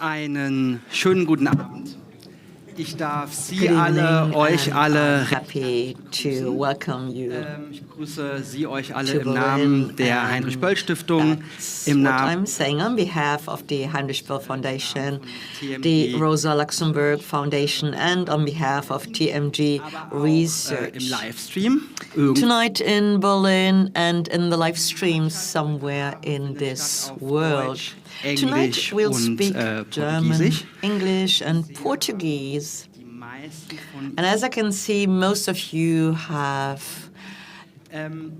Einen schönen guten Abend. Ich darf Sie Good alle, evening, euch and alle, I'm happy to welcome you ich begrüße Sie euch alle to im Namen Berlin, der and Heinrich-Böll-Stiftung, that's im what Namen I'm saying on behalf of the Heinrich-Böll Foundation, the TMG, Rosa Luxemburg Foundation, and on behalf of TMG aber auch im Research. Livestream. Tonight in Berlin and in the live stream somewhere in this world. Tonight Englisch we'll und speak German, Portugiesisch. English, and Portuguese. Die meisten von And as I can see, most of you have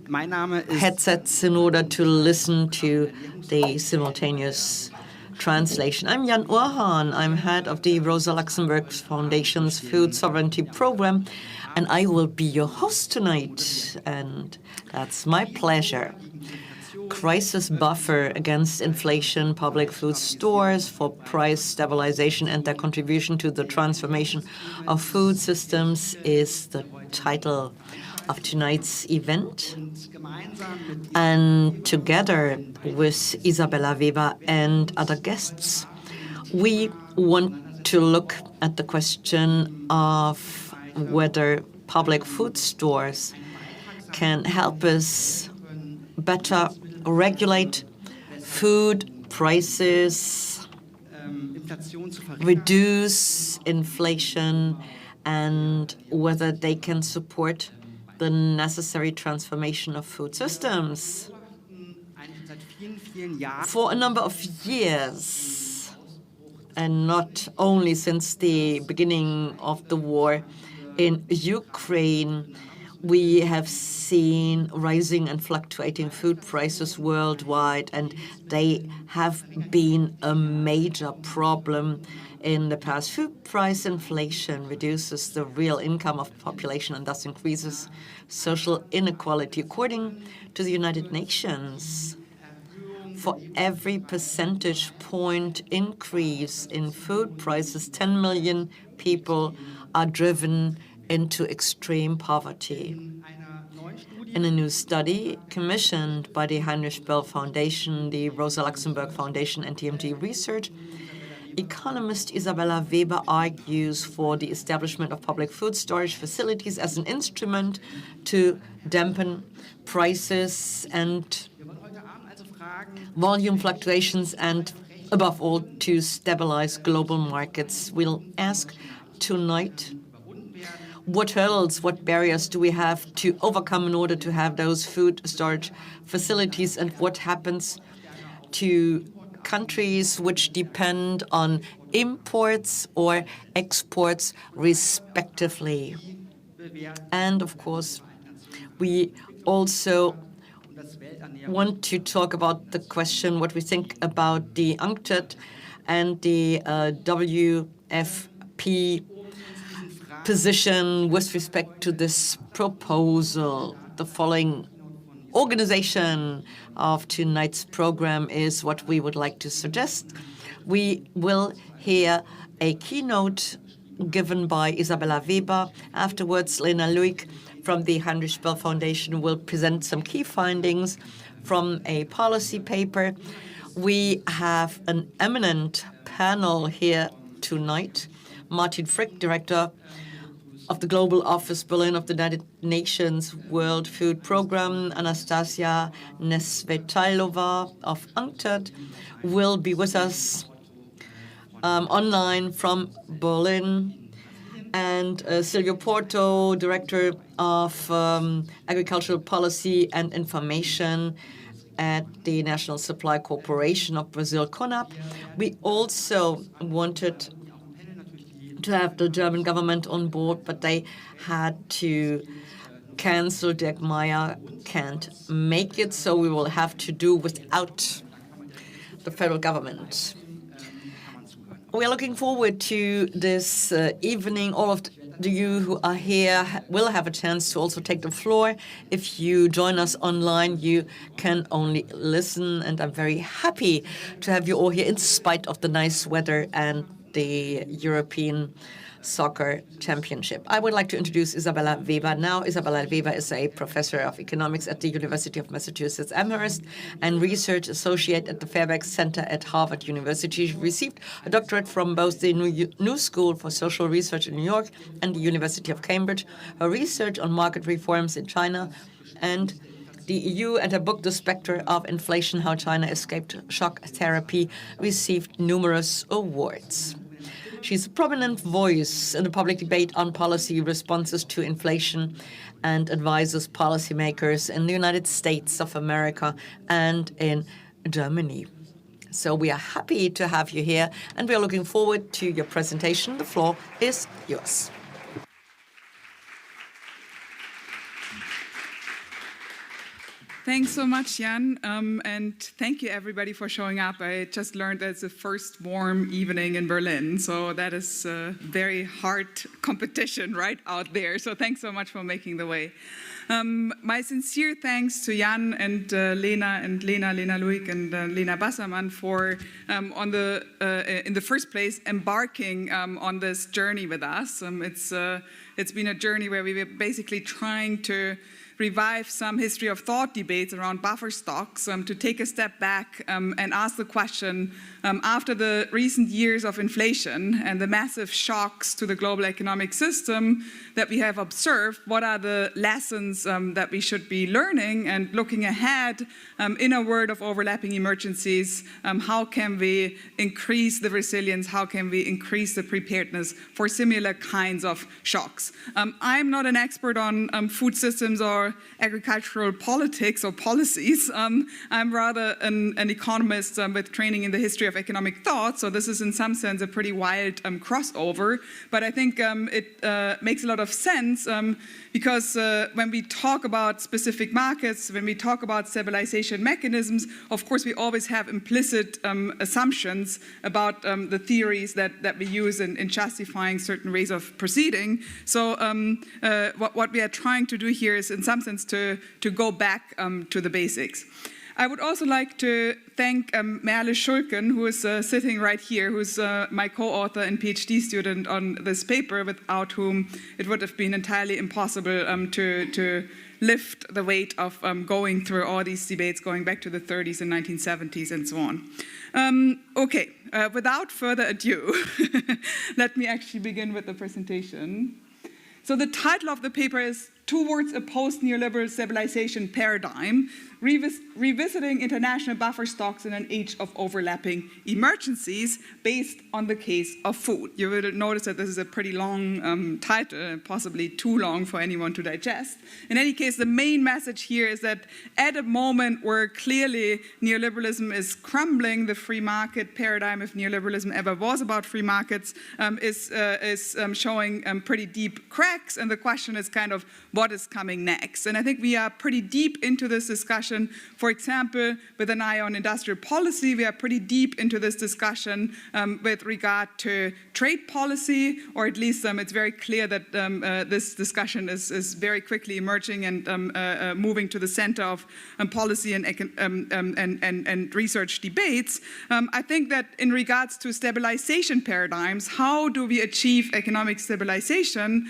mein Name ist headsets in order to listen to the simultaneous translation. I'm Jan Urhan. I'm head of the Rosa Luxemburg Foundation's Food Sovereignty Program, and I will be your host tonight, and that's my pleasure. Crisis buffer against inflation, public food stores for price stabilization and their contribution to the transformation of food systems is the title of tonight's event. And together with Isabella Weber and other guests, we want to look at the question of whether public food stores can help us better regulate food prices, reduce inflation, and whether they can support the necessary transformation of food systems. For a number of years, and not only since the beginning of the war in Ukraine, we have seen rising and fluctuating food prices worldwide, and they have been a major problem in the past. Food price inflation reduces the real income of the population and thus increases social inequality. According to the United Nations, for every percentage point increase in food prices, 10 million people are driven into extreme poverty. In a new study commissioned by the Heinrich-Böll Foundation, the Rosa Luxemburg Foundation, and TMG Research, economist Isabella Weber argues for the establishment of public food storage facilities as an instrument to dampen prices and volume fluctuations and, above all, to stabilize global markets. We'll ask tonight, what hurdles, what barriers do we have to overcome in order to have those food storage facilities, and what happens to countries which depend on imports or exports respectively. And of course, we also want to talk about the question, what we think about the UNCTAD and the WFP position with respect to this proposal. The following organization of tonight's program is what we would like to suggest. We will hear a keynote given by Isabella Weber. Afterwards, Lena Luik from the Heinrich-Böll Foundation will present some key findings from a policy paper. We have an eminent panel here tonight. Martin Frick, Director of the Global Office Berlin of the United Nations World Food Programme, Anastasia Nesvetalova of UNCTAD, will be with us online from Berlin, and Silvio Porto, Director of Agricultural Policy and Information at the National Supply Corporation of Brazil, CONAP. We also wanted to have the German government on board, but they had to cancel. Dirk Meyer can't make it, so we will have to do without the federal government. We are looking forward to this evening. All of you who are here will have a chance to also take the floor. If you join us online, you can only listen, and I'm very happy to have you all here in spite of the nice weather and the European soccer championship. I would like to introduce Isabella Weber now. Isabella Weber is a professor of economics at the University of Massachusetts Amherst and research associate at the Fairbanks Center at Harvard University. She received a doctorate from both the New School for Social Research in New York and the University of Cambridge. Her research on market reforms in China and the EU and her book, The Spectre of Inflation, How China Escaped Shock Therapy, received numerous awards. She's a prominent voice in the public debate on policy responses to inflation and advises policymakers in the United States of America and in Germany. So we are happy to have you here, and we are looking forward to your presentation. The floor is yours. Thanks so much, Jan, and thank you everybody for showing up. I just learned that it's the first warm evening in Berlin, so that is a very hard competition right out there. So thanks so much for making the way. My sincere thanks to Jan and Lena Luik and Lena Bassermann for, in the first place, embarking on this journey with us. It's been a journey where we were basically trying to revive some history of thought debates around buffer stocks, to take a step back and ask the question, after the recent years of inflation and the massive shocks to the global economic system that we have observed, what are the lessons that we should be learning? And looking ahead, in a world of overlapping emergencies, how can we increase the resilience? How can we increase the preparedness for similar kinds of shocks? I'm not an expert on food systems or agricultural politics or policies. I'm rather an economist with training in the history of economic thought, so this is in some sense a pretty wild crossover, but I think it makes a lot of sense because when we talk about specific markets, when we talk about stabilization mechanisms, of course we always have implicit assumptions about the theories that we use in justifying certain ways of proceeding. So what we are trying to do here is in some sense to go back to the basics. I would also like to thank Merle Schulken, who is sitting right here, who's my co-author and PhD student on this paper, without whom it would have been entirely impossible to lift the weight of going through all these debates going back to the 30s and 1970s and so on. Okay, without further ado, let me actually begin with the presentation. So the title of the paper is Towards a Post-Neoliberal Stabilization Paradigm, Revisiting International Buffer Stocks in an Age of Overlapping Emergencies, based on the case of food. You will notice that this is a pretty long title, possibly too long for anyone to digest. In any case, the main message here is that at a moment where clearly neoliberalism is crumbling, the free market paradigm, if neoliberalism ever was about free markets, is showing pretty deep cracks, and the question is kind of what is coming next. And I think we are pretty deep into this discussion. For example, with an eye on industrial policy, we are pretty deep into this discussion with regard to trade policy, or at least it's very clear that this discussion is very quickly emerging and moving to the center of policy and research debates. I think that in regards to stabilization paradigms, how do we achieve economic stabilization?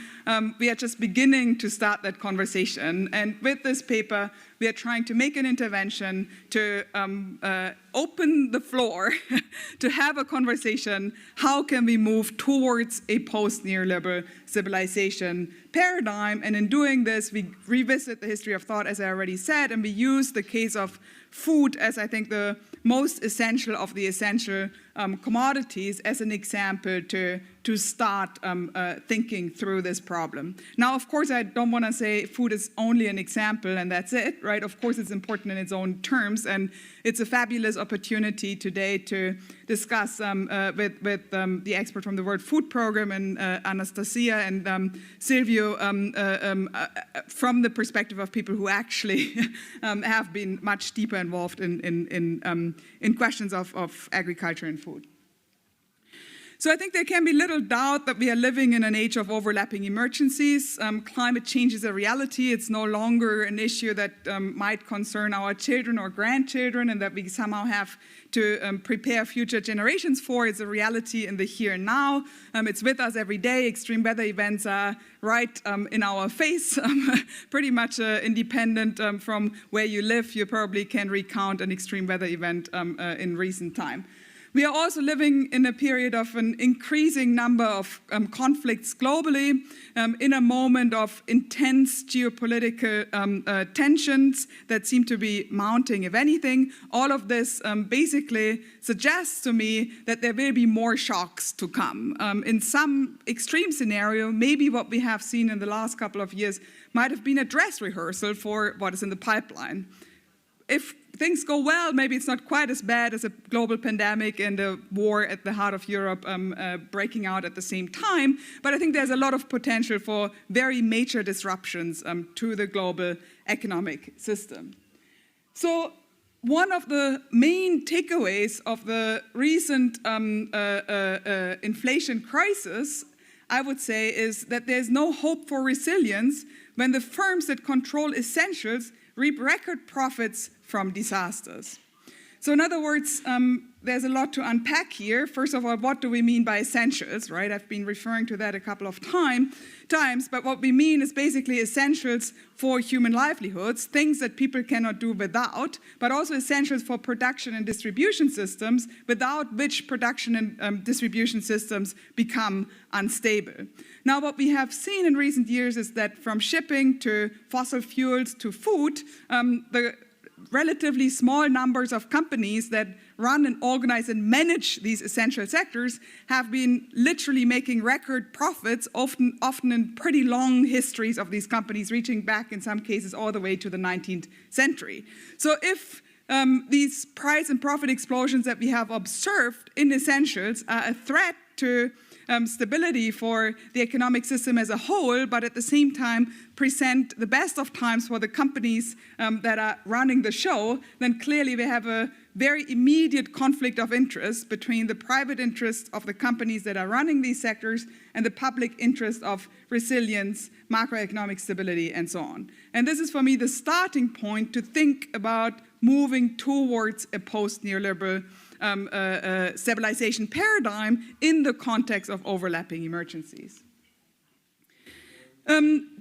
We are just beginning to start that conversation. And with this paper, we are trying to make an intervention to open the floor to have a conversation. How can we move towards a post-neoliberal civilization paradigm? And in doing this, we revisit the history of thought, as I already said, and we use the case of food as, I think, the most essential of the essential commodities as an example to start thinking through this problem. Now, of course, I don't want to say food is only an example and that's it, right? Of course, it's important in its own terms, and it's a fabulous opportunity today to discuss with the expert from the World Food Program and Anastasia and Silvio from the perspective of people who actually have been much deeper involved in questions of agriculture and food. So I think there can be little doubt that we are living in an age of overlapping emergencies. Climate change is a reality. It's no longer an issue that might concern our children or grandchildren and that we somehow have to prepare future generations for. It's a reality in the here and now. It's with us every day. Extreme weather events are right in our face, pretty much independent from where you live. You probably can recount an extreme weather event in recent time. We are also living in a period of an increasing number of conflicts globally, in a moment of intense geopolitical tensions that seem to be mounting, if anything. All of this basically suggests to me that there will be more shocks to come. In some extreme scenario, maybe what we have seen in the last couple of years might have been a dress rehearsal for what is in the pipeline. If things go well, maybe it's not quite as bad as a global pandemic and a war at the heart of Europe breaking out at the same time. But I think there's a lot of potential for very major disruptions to the global economic system. So one of the main takeaways of the recent inflation crisis, I would say, is that there's no hope for resilience when the firms that control essentials reap record profits from disasters. So in other words, there's a lot to unpack here. First of all, what do we mean by essentials, right? I've been referring to that a couple of times, but what we mean is basically essentials for human livelihoods, things that people cannot do without, but also essentials for production and distribution systems, without which production and distribution systems become unstable. Now, what we have seen in recent years is that from shipping to fossil fuels to food, the relatively small numbers of companies that run and organize and manage these essential sectors have been literally making record profits, often in pretty long histories of these companies, reaching back in some cases all the way to the 19th century. So if these price and profit explosions that we have observed in essentials are a threat to stability for the economic system as a whole, but at the same time present the best of times for the companies that are running the show, then clearly we have a very immediate conflict of interest between the private interest of the companies that are running these sectors and the public interest of resilience, macroeconomic stability, and so on. And this is, for me, the starting point to think about moving towards a post-neoliberal stabilization paradigm in the context of overlapping emergencies.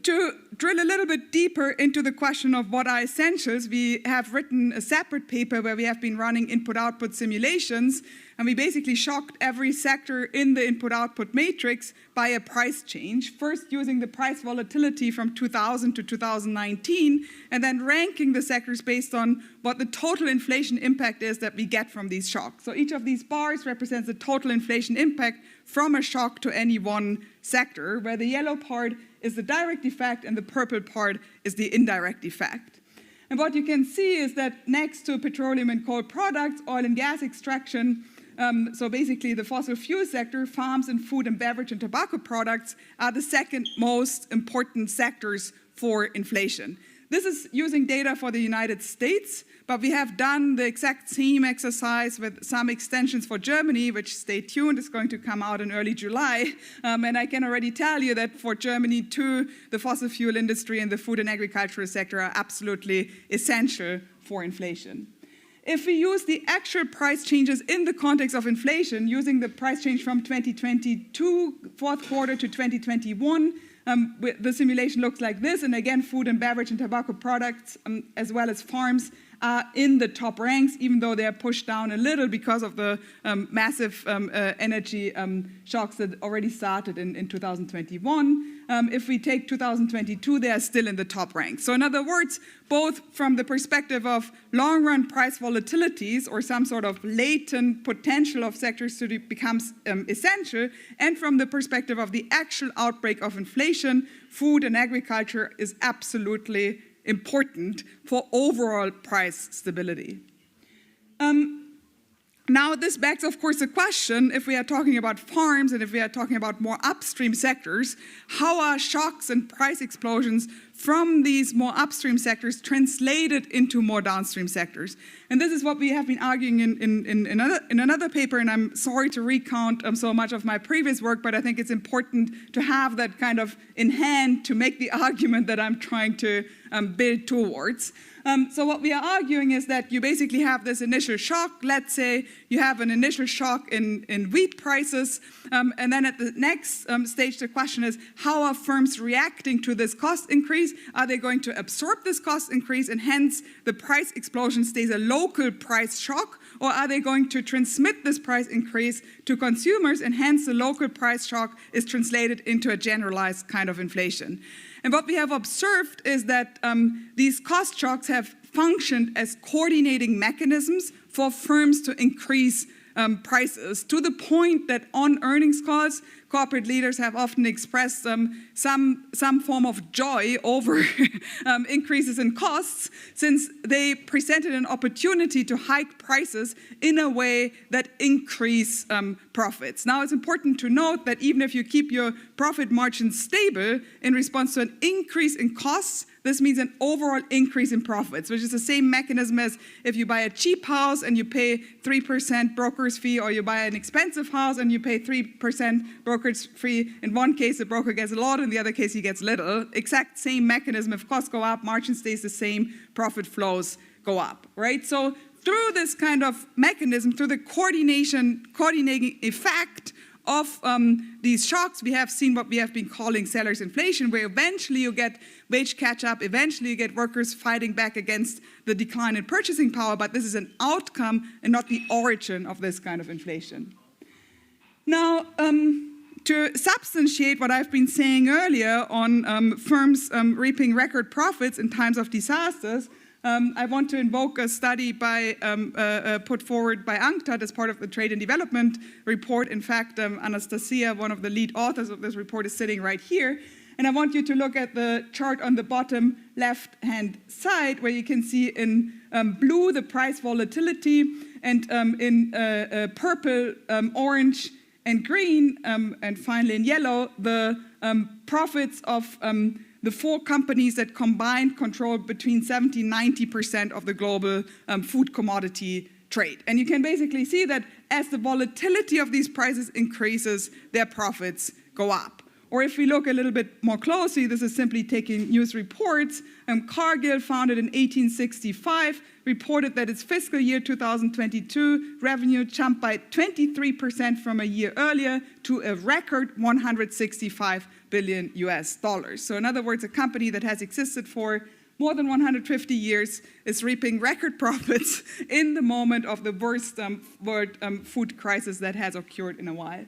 To drill a little bit deeper into the question of what are essentials, we have written a separate paper where we have been running input-output simulations, and we basically shocked every sector in the input-output matrix by a price change, first using the price volatility from 2000 to 2019, and then ranking the sectors based on what the total inflation impact is that we get from these shocks. So each of these bars represents the total inflation impact from a shock to any one sector, where the yellow part is the direct effect and the purple part is the indirect effect. And what you can see is that next to petroleum and coal products, oil and gas extraction, so basically the fossil fuel sector, farms and food and beverage and tobacco products are the second most important sectors for inflation. This is using data for the United States, but we have done the exact same exercise with some extensions for Germany, which, stay tuned, is going to come out in early July. And I can already tell you that for Germany too, the fossil fuel industry and the food and agricultural sector are absolutely essential for inflation. If we use the actual price changes in the context of inflation, using the price change from 2022 fourth quarter to 2021, the simulation looks like this, and again, food and beverage and tobacco products, as well as farms, are in the top ranks, even though they are pushed down a little because of the massive energy shocks that already started in 2021. If we take 2022, they are still in the top ranks. So in other words, both from the perspective of long-run price volatilities or some sort of latent potential of sectors to become essential, and from the perspective of the actual outbreak of inflation, food and agriculture is absolutely important for overall price stability. Now, this begs, of course, the question, if we are talking about farms and if we are talking about more upstream sectors, how are shocks and price explosions from these more upstream sectors translated into more downstream sectors. And this is what we have been arguing in another paper, and I'm sorry to recount so much of my previous work, but I think it's important to have that kind of in hand to make the argument that I'm trying to build towards. So what we are arguing is that you basically have this initial shock. Let's say you have an initial shock in wheat prices, and then at the next stage, the question is, how are firms reacting to this cost increase? Are they going to absorb this cost increase, and hence the price explosion stays a local price shock, or are they going to transmit this price increase to consumers, and hence the local price shock is translated into a generalized kind of inflation? And what we have observed is that these cost shocks have functioned as coordinating mechanisms for firms to increase prices, to the point that on earnings calls, corporate leaders have often expressed some form of joy over increases in costs, since they presented an opportunity to hike prices in a way that increase profits. Now, it's important to note that even if you keep your profit margin stable in response to an increase in costs, this means an overall increase in profits, which is the same mechanism as if you buy a cheap house and you pay 3% broker's fee, or you buy an expensive house and you pay 3% broker's fee. In one case, the broker gets a lot, in the other case, he gets little. Exact same mechanism. If costs go up, margin stays the same, profit flows go up, right? So through this kind of mechanism, through the coordinating effect of these shocks, we have seen what we have been calling seller's inflation, where eventually you get wage catch-up, eventually you get workers fighting back against the decline in purchasing power, but this is an outcome and not the origin of this kind of inflation. Now, to substantiate what I've been saying earlier on firms reaping record profits in times of disasters, I want to invoke a study put forward by UNCTAD as part of the Trade and Development report. In fact, Anastasia, one of the lead authors of this report, is sitting right here. And I want you to look at the chart on the bottom left-hand side, where you can see in blue the price volatility, and in purple, orange, and green, and finally in yellow, the profits of the 4 companies that combined control between 70 and 90% of the global food commodity trade. And you can basically see that as the volatility of these prices increases, their profits go up. Or if we look a little bit more closely, this is simply taking news reports. Cargill, founded in 1865, reported that its fiscal year 2022 revenue jumped by 23% from a year earlier to a record $165 billion US. So in other words, a company that has existed for more than 150 years is reaping record profits in the moment of the worst world food crisis that has occurred in a while.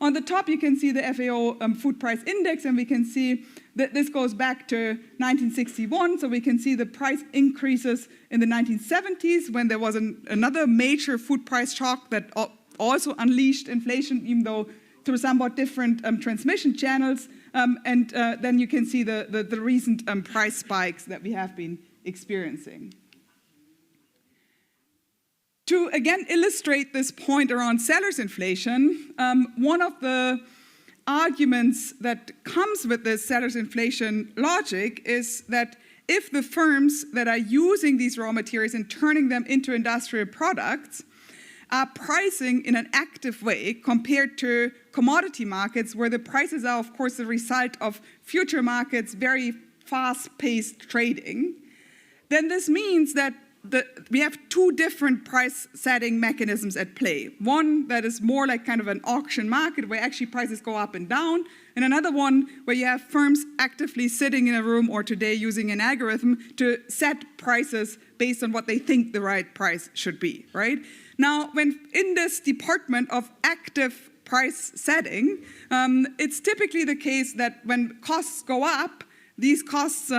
On the top, you can see the FAO food price index, and we can see that this goes back to 1961. So we can see the price increases in the 1970s, when there was another major food price shock that also unleashed inflation, even though through somewhat different transmission channels. And then you can see the recent price spikes that we have been experiencing. To again illustrate this point around seller's inflation, one of the arguments that comes with this seller's inflation logic is that if the firms that are using these raw materials and turning them into industrial products are pricing in an active way compared to commodity markets, where the prices are, of course, the result of future markets, very fast-paced trading, then this means that we have 2 different price-setting mechanisms at play. One that is more like kind of an auction market, where actually prices go up and down, and another one where you have firms actively sitting in a room, or today using an algorithm, to set prices based on what they think the right price should be, right? Now, when in this department of active price setting, it's typically the case that when costs go up, these costs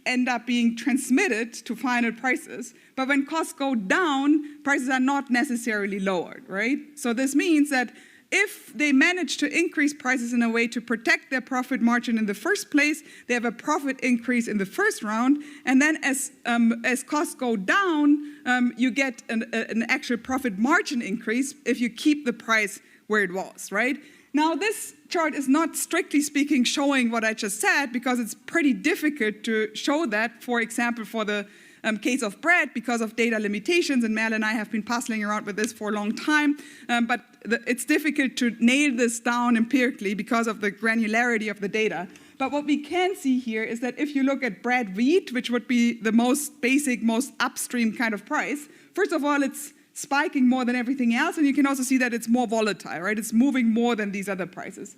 end up being transmitted to final prices. But when costs go down, prices are not necessarily lowered, right? So this means that if they manage to increase prices in a way to protect their profit margin in the first place, they have a profit increase in the first round, and then as costs go down, you get an actual profit margin increase if you keep the price where it was, right? Now, this chart is not strictly speaking showing what I just said, because it's pretty difficult to show that, for example, for the case of bread, because of data limitations, and Mel and I have been puzzling around with this for a long time, but it's difficult to nail this down empirically because of the granularity of the data. But what we can see here is that if you look at bread wheat, which would be the most basic, most upstream kind of price, first of all, it's spiking more than everything else, and you can also see that it's more volatile, right? It's moving more than these other prices.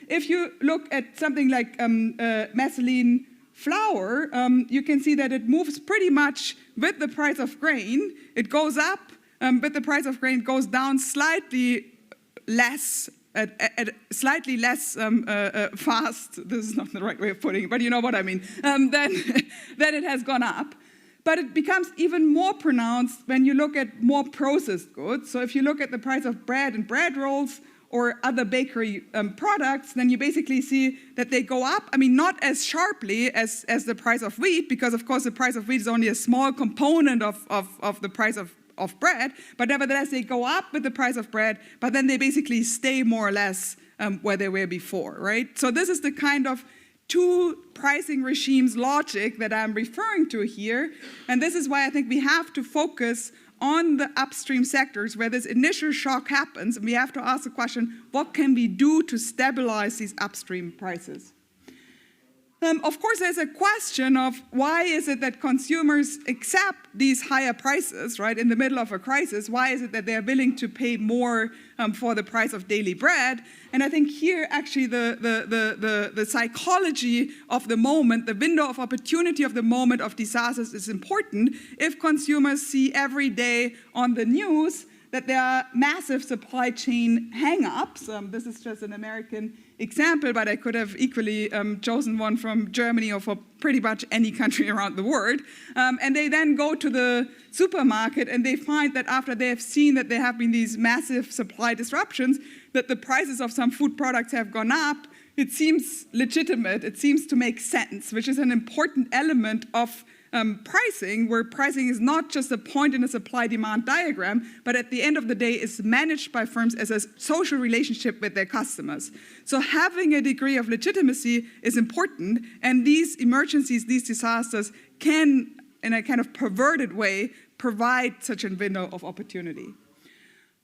If you look at something like methylene flour, you can see that it moves pretty much with the price of grain. It goes up, but the price of grain goes down slightly less, slightly less fast. This is not the right way of putting it, but you know what I mean. Then it has gone up. But it becomes even more pronounced when you look at more processed goods. So if you look at the price of bread and bread rolls or other bakery products, then you basically see that they go up. I mean, not as sharply as the price of wheat, because of course the price of wheat is only a small component of the price of bread, but nevertheless they go up with the price of bread, but then they basically stay more or less where they were before, right? So this is the kind of two pricing regimes logic that I'm referring to here, and this is why I think we have to focus on the upstream sectors where this initial shock happens, and we have to ask the question, what can we do to stabilize these upstream prices? Of course, there's a question of why is it that consumers accept these higher prices, right, in the middle of a crisis? Why is it that they're willing to pay more for the price of daily bread? And I think here, actually, the psychology of the moment, the window of opportunity of the moment of disasters is important. If consumers see every day on the news that there are massive supply chain hang-ups, this is just an American example, but I could have equally chosen one from Germany or for pretty much any country around the world. And they then go to the supermarket and they find that after they have seen that there have been these massive supply disruptions, that the prices of some food products have gone up. It seems legitimate, it seems to make sense, which is an important element of pricing, where pricing is not just a point in a supply-demand diagram, but at the end of the day is managed by firms as a social relationship with their customers. So having a degree of legitimacy is important, and these emergencies, these disasters can, in a kind of perverted way, provide such a window of opportunity.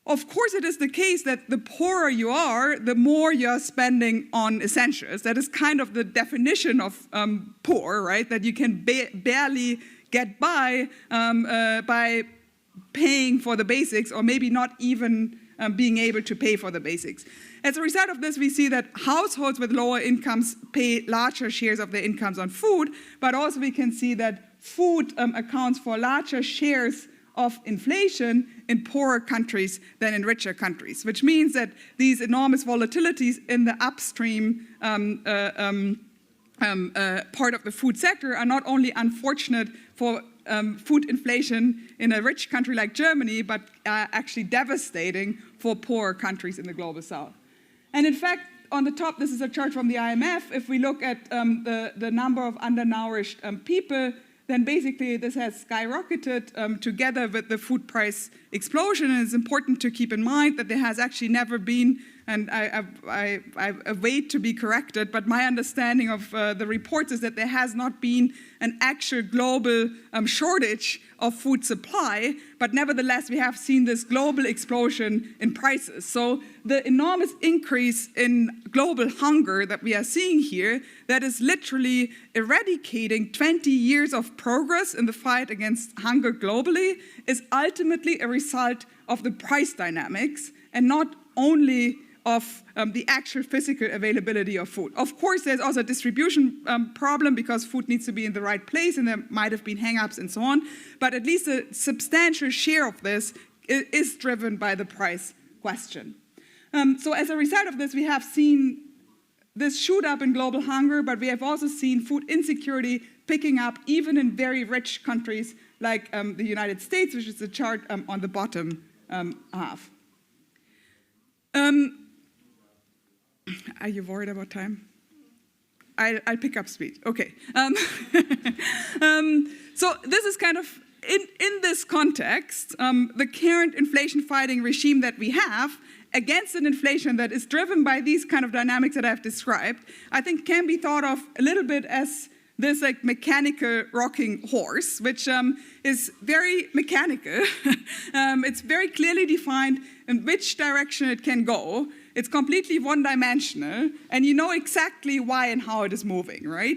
Of course, it is the case that the poorer you are, the more you're spending on essentials. That is kind of the definition of poor, right? That you can barely get by paying for the basics, or maybe not even being able to pay for the basics. As a result of this, we see that households with lower incomes pay larger shares of their incomes on food, but also we can see that food accounts for larger shares of inflation in poorer countries than in richer countries, which means that these enormous volatilities in the upstream part of the food sector are not only unfortunate for food inflation in a rich country like Germany, but are actually devastating for poorer countries in the global south. And in fact, on the top, this is a chart from the IMF. If we look at the number of undernourished people, then basically this has skyrocketed together with the food price explosion. And it's important to keep in mind that there has actually never been, and I await to be corrected, but my understanding of the reports is that there has not been an actual global shortage of food supply, but nevertheless we have seen this global explosion in prices. So the enormous increase in global hunger that we are seeing here, that is literally eradicating 20 years of progress in the fight against hunger globally, is ultimately a result of the price dynamics and not only of the actual physical availability of food. Of course, there's also a distribution problem because food needs to be in the right place and there might have been hang-ups and so on, but at least a substantial share of this is driven by the price question. So as a result of this, we have seen this shoot up in global hunger, but we have also seen food insecurity picking up even in very rich countries like the United States, which is the chart on the bottom half. Are you worried about time? I'll pick up speed. Okay. So this is kind of in this context, the current inflation-fighting regime that we have against an inflation that is driven by these kind of dynamics that I've described, I think can be thought of a little bit as this like mechanical rocking horse, which is very mechanical. It's very clearly defined in which direction it can go. It's completely one-dimensional, and you know exactly why and how it is moving, right?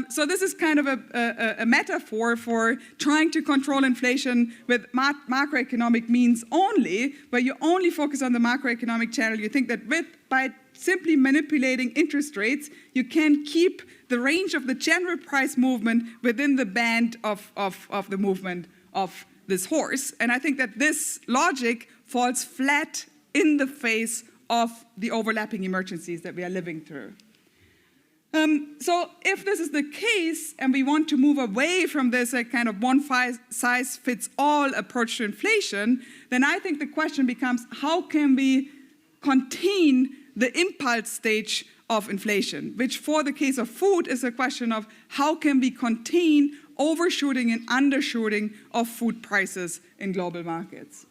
So this is kind of a metaphor for trying to control inflation with macroeconomic means only, where you only focus on the macroeconomic channel. You think that by simply manipulating interest rates, you can keep the range of the general price movement within the band of the movement of this horse. And I think that this logic falls flat in the face of the overlapping emergencies that we are living through. So if this is the case and we want to move away from this kind of one-size-fits-all approach to inflation, then I think the question becomes, how can we contain the impulse stage of inflation, which for the case of food is a question of how can we contain overshooting and undershooting of food prices in global markets.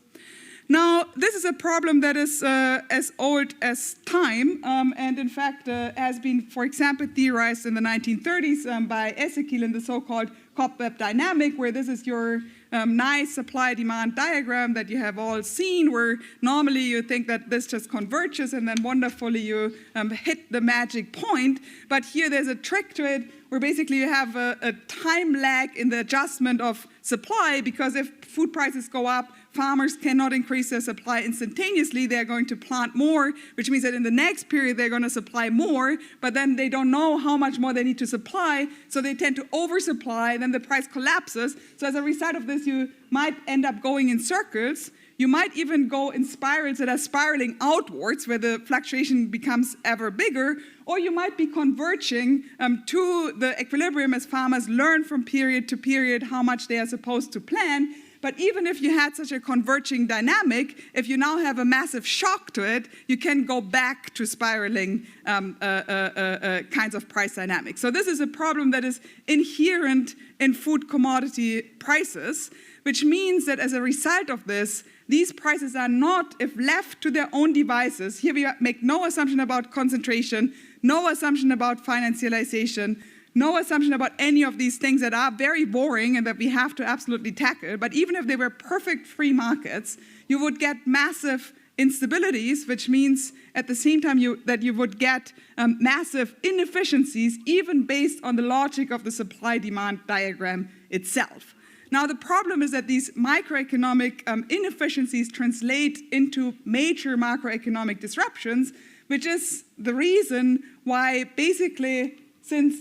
Now, this is a problem that is as old as time, and in fact has been, for example, theorized in the 1930s by Ezekiel in the so-called cobweb dynamic, where this is your nice supply-demand diagram that you have all seen, where normally you think that this just converges and then wonderfully you hit the magic point. But here there's a trick to it, where basically you have a time lag in the adjustment of supply, because if food prices go up, farmers cannot increase their supply instantaneously. They're going to plant more, which means that in the next period they're going to supply more, but then they don't know how much more they need to supply, so they tend to oversupply, then the price collapses. So as a result of this, you might end up going in circles. You might even go in spirals that are spiraling outwards, where the fluctuation becomes ever bigger, or you might be converging to the equilibrium as farmers learn from period to period how much they are supposed to plant. But even if you had such a converging dynamic, if you now have a massive shock to it, you can go back to spiraling kinds of price dynamics. So this is a problem that is inherent in food commodity prices, which means that as a result of this, these prices are not, if left to their own devices, here we make no assumption about concentration, no assumption about financialization, no assumption about any of these things that are very boring and that we have to absolutely tackle. But even if they were perfect free markets, you would get massive instabilities, which means at the same time that you would get massive inefficiencies, even based on the logic of the supply-demand diagram itself. Now, the problem is that these microeconomic inefficiencies translate into major macroeconomic disruptions, which is the reason why basically since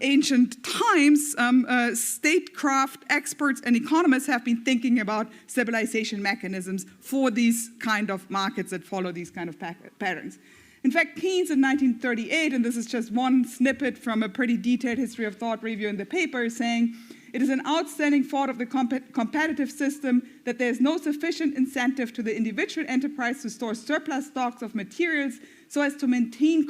ancient times, statecraft experts and economists have been thinking about stabilization mechanisms for these kind of markets that follow these kind of patterns. In fact, Keynes in 1938, and this is just one snippet from a pretty detailed history of thought review in the paper, is saying, "It is an outstanding fault of the competitive system that there is no sufficient incentive to the individual enterprise to store surplus stocks of materials so as to maintain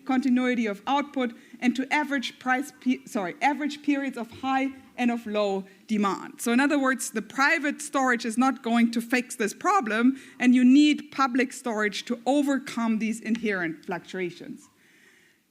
continuity of output and to average periods of high and of low demand." So in other words, the private storage is not going to fix this problem, and you need public storage to overcome these inherent fluctuations.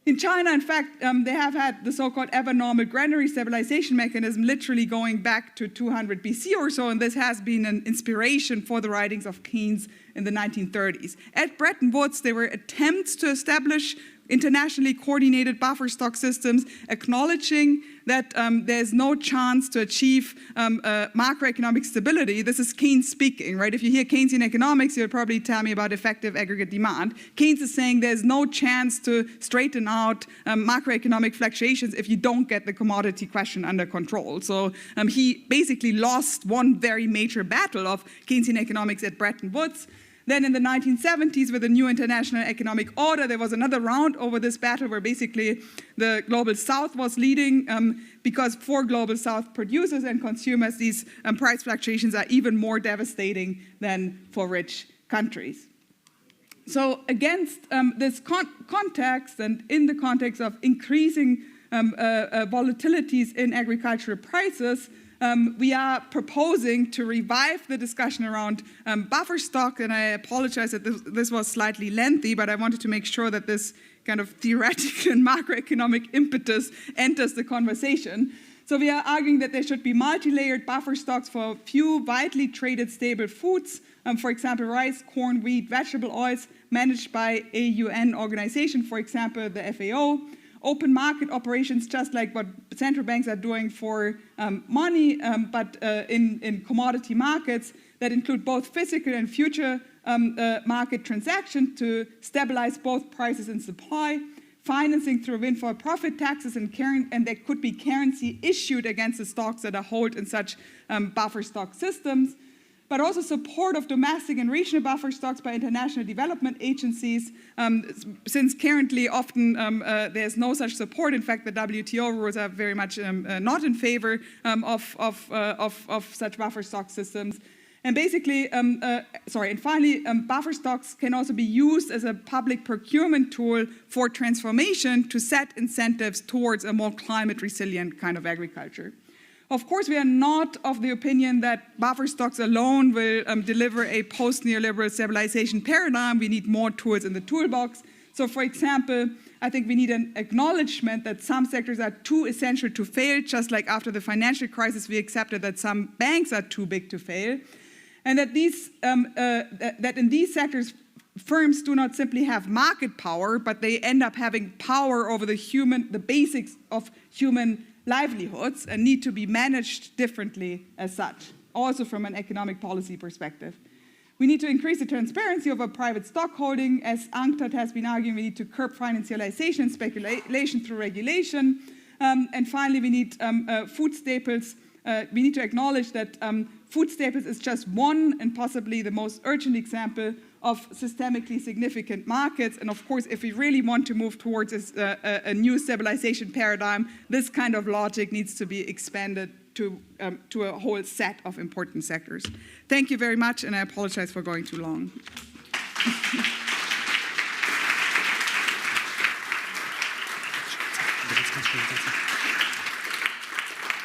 In China, in fact, they have had the so-called ever-normal granary stabilization mechanism literally going back to 200 BC or so, and this has been an inspiration for the writings of Keynes in the 1930s. At Bretton Woods, there were attempts to establish internationally coordinated buffer stock systems, acknowledging that there's no chance to achieve macroeconomic stability. This is Keynes speaking, right? If you hear Keynesian economics, you'll probably tell me about effective aggregate demand. Keynes is saying there's no chance to straighten out macroeconomic fluctuations if you don't get the commodity question under control. So he basically lost one very major battle of Keynesian economics at Bretton Woods. Then in the 1970s, with the new international economic order, there was another round over this battle where basically the global south was leading because for global south producers and consumers, these price fluctuations are even more devastating than for rich countries. So against this context and in the context of increasing volatilities in agricultural prices, We are proposing to revive the discussion around buffer stock, and I apologize that this was slightly lengthy, but I wanted to make sure that this kind of theoretical and macroeconomic impetus enters the conversation. So we are arguing that there should be multi-layered buffer stocks for a few widely traded stable foods, for example, rice, corn, wheat, vegetable oils, managed by a UN organization, for example, the FAO. Open market operations, just like what central banks are doing for money, but in commodity markets that include both physical and future market transactions to stabilize both prices and supply. Financing through windfall profit taxes, and there could be currency issued against the stocks that are held in such buffer stock systems, but also support of domestic and regional buffer stocks by international development agencies, since currently often there's no such support. In fact, the WTO rules are very much not in favor of such buffer stock systems. And basically, and finally, buffer stocks can also be used as a public procurement tool for transformation to set incentives towards a more climate resilient kind of agriculture. Of course, we are not of the opinion that buffer stocks alone will deliver a post-neoliberal stabilization paradigm. We need more tools in the toolbox. So, for example, I think we need an acknowledgement that some sectors are too essential to fail, just like after the financial crisis, we accepted that some banks are too big to fail. And that that in these sectors, firms do not simply have market power, but they end up having power over the basics of human livelihoods and need to be managed differently as such, also from an economic policy perspective. We need to increase the transparency of our private stock holding. As UNCTAD has been arguing, we need to curb financialization and speculation through regulation. And finally, we need food staples. We need to acknowledge that food staples is just one and possibly the most urgent example of systemically significant markets. And of course, if we really want to move towards a new stabilization paradigm, this kind of logic needs to be expanded to a whole set of important sectors. Thank you very much, and I apologize for going too long.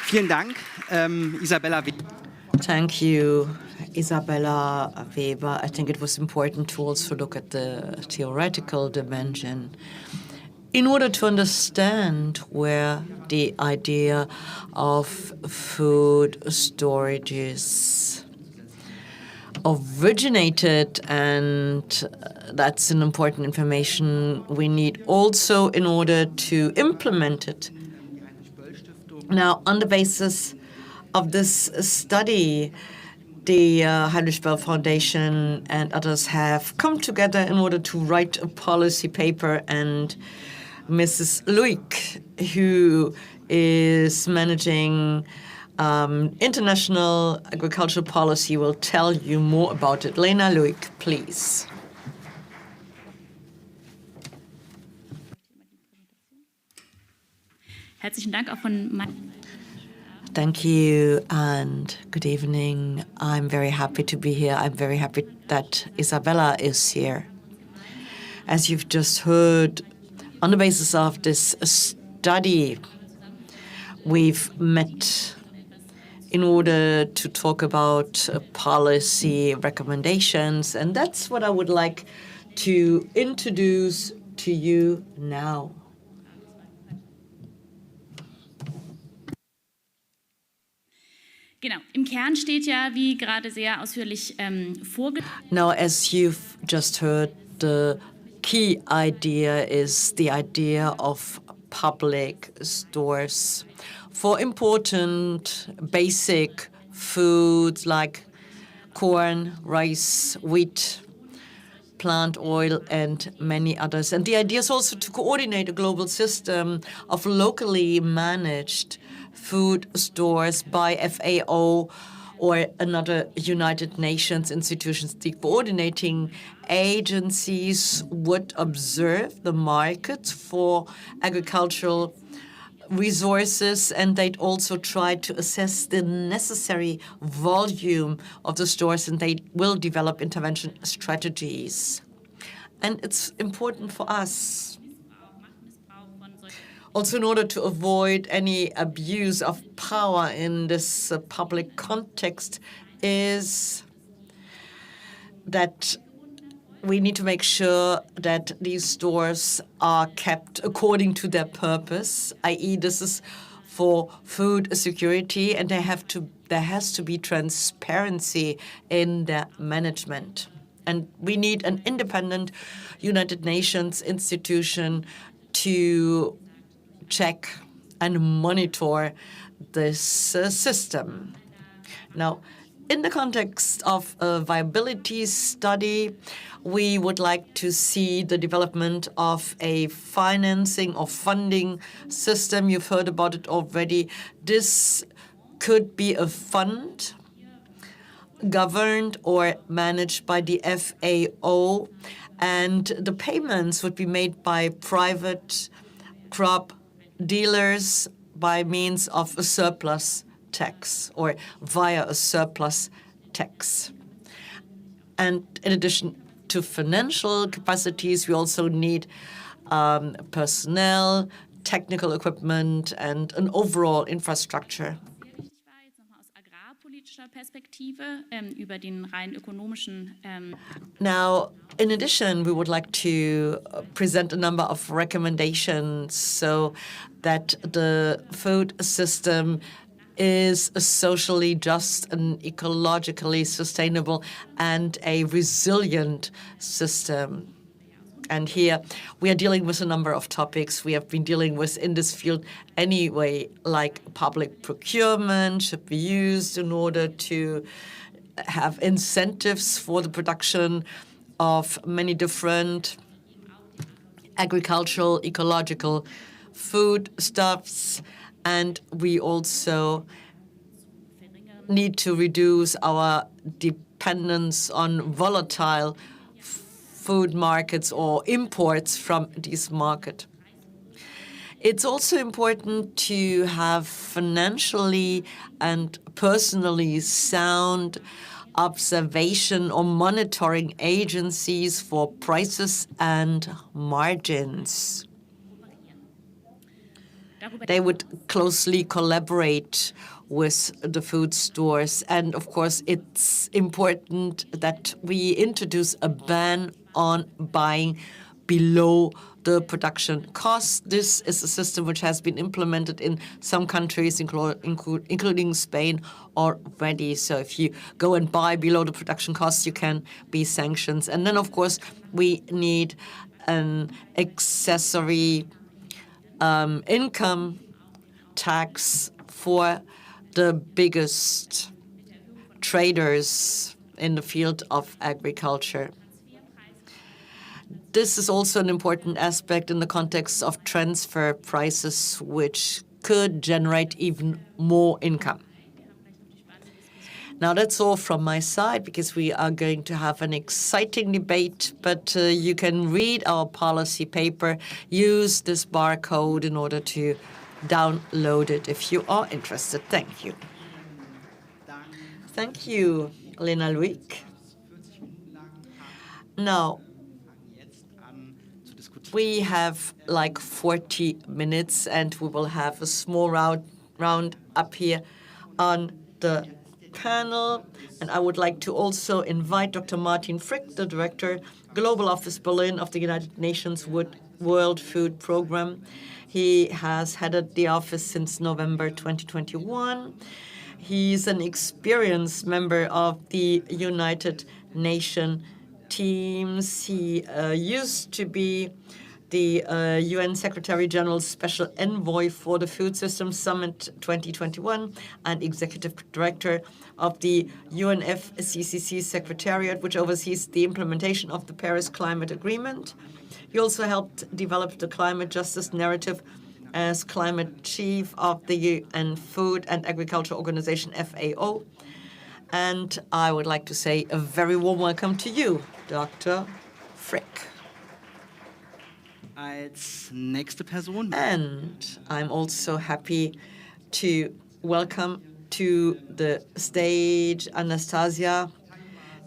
Vielen Dank, Isabella Weber. Thank you, Isabella Weber. I think it was important to also look at the theoretical dimension in order to understand where the idea of food storages originated, and that's an important information we need also in order to implement it. Now, on the basis of this study, the Heinrich Böll Foundation and others have come together in order to write a policy paper, and Mrs. Luik, who is managing international agricultural policy, will tell you more about it. Lena Luik, please. Herzlichen Dank auch von meinem. Thank you and good evening. I'm very happy to be here. I'm very happy that Isabella is here. As you've just heard, on the basis of this study, we've met in order to talk about policy recommendations, and that's what I would like to introduce to you now. Genau, im Kern steht ja, wie gerade sehr ausführlich vorgetragen. Now, as you've just heard, the key idea is the idea of public stores for important basic foods like corn, rice, wheat, plant oil, and many others. And the idea is also to coordinate a global system of locally managed food stores by FAO or another United Nations institutions. The coordinating agencies would observe the market for agricultural resources, and they'd also try to assess the necessary volume of the stores, and they will develop intervention strategies. And it's important for us Also, in order to avoid any abuse of power in this public context, is that we need to make sure that these stores are kept according to their purpose, i.e. this is for food security, and there has to be transparency in their management. And we need an independent United Nations institution to check and monitor this system. Now, in the context of a viability study, we would like to see the development of a financing or funding system. You've heard about it already. This could be a fund governed or managed by the FAO, and the payments would be made by private crop dealers by means of a surplus tax or via a surplus tax. And in addition to financial capacities, we also need personnel, technical equipment, and an overall infrastructure. Now, in addition, we would like to present a number of recommendations so that the food system is socially just and ecologically sustainable and a resilient system. And here we are dealing with a number of topics we have been dealing with in this field anyway, like public procurement should be used in order to have incentives for the production of many different agricultural, ecological foodstuffs. And we also need to reduce our dependence on volatile food markets or imports from these markets. It's also important to have financially and personally sound observation or monitoring agencies for prices and margins. They would closely collaborate with the food stores. And of course, it's important that we introduce a ban on buying below the production cost. This is a system which has been implemented in some countries, including Spain, already. So if you go and buy below the production cost, you can be sanctioned. And then, of course, we need an accessory income tax for the biggest traders in the field of agriculture. This is also an important aspect in the context of transfer prices, which could generate even more income. Now, that's all from my side, because we are going to have an exciting debate, but you can read our policy paper, use this barcode in order to download it if you are interested. Thank you. Thank you, Lena Luik. Now, we have like 40 minutes, and we will have a small round up here on the panel. And I would like to also invite Dr. Martin Frick, the Director, Global Office Berlin of the United Nations World Food Program. He has headed the office since November 2021. He's an experienced member of the United Nations teams. He used to be the UN Secretary General's Special Envoy for the Food Systems Summit 2021 and Executive Director of the UNFCCC Secretariat, which oversees the implementation of the Paris Climate Agreement. He also helped develop the climate justice narrative as climate chief of the UN Food and Agriculture Organization, FAO. And I would like to say a very warm welcome to you, Dr. Frick. Als nächste Person. And I'm also happy to welcome to the stage Anastasia.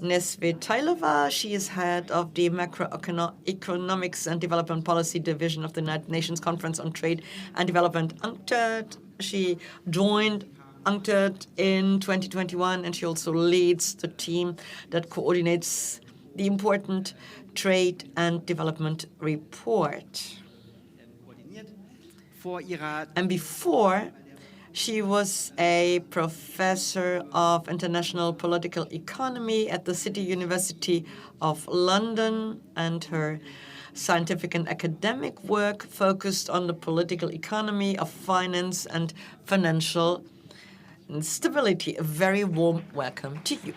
Nesvetailova. She is head of the Macroeconomics and Development Policy Division of the United Nations Conference on Trade and Development, UNCTAD. She joined UNCTAD in 2021, and she also leads the team that coordinates the important trade and development report. And before, she was a professor of international political economy at the City University of London, and her scientific and academic work focused on the political economy of finance and financial stability. A very warm welcome to you.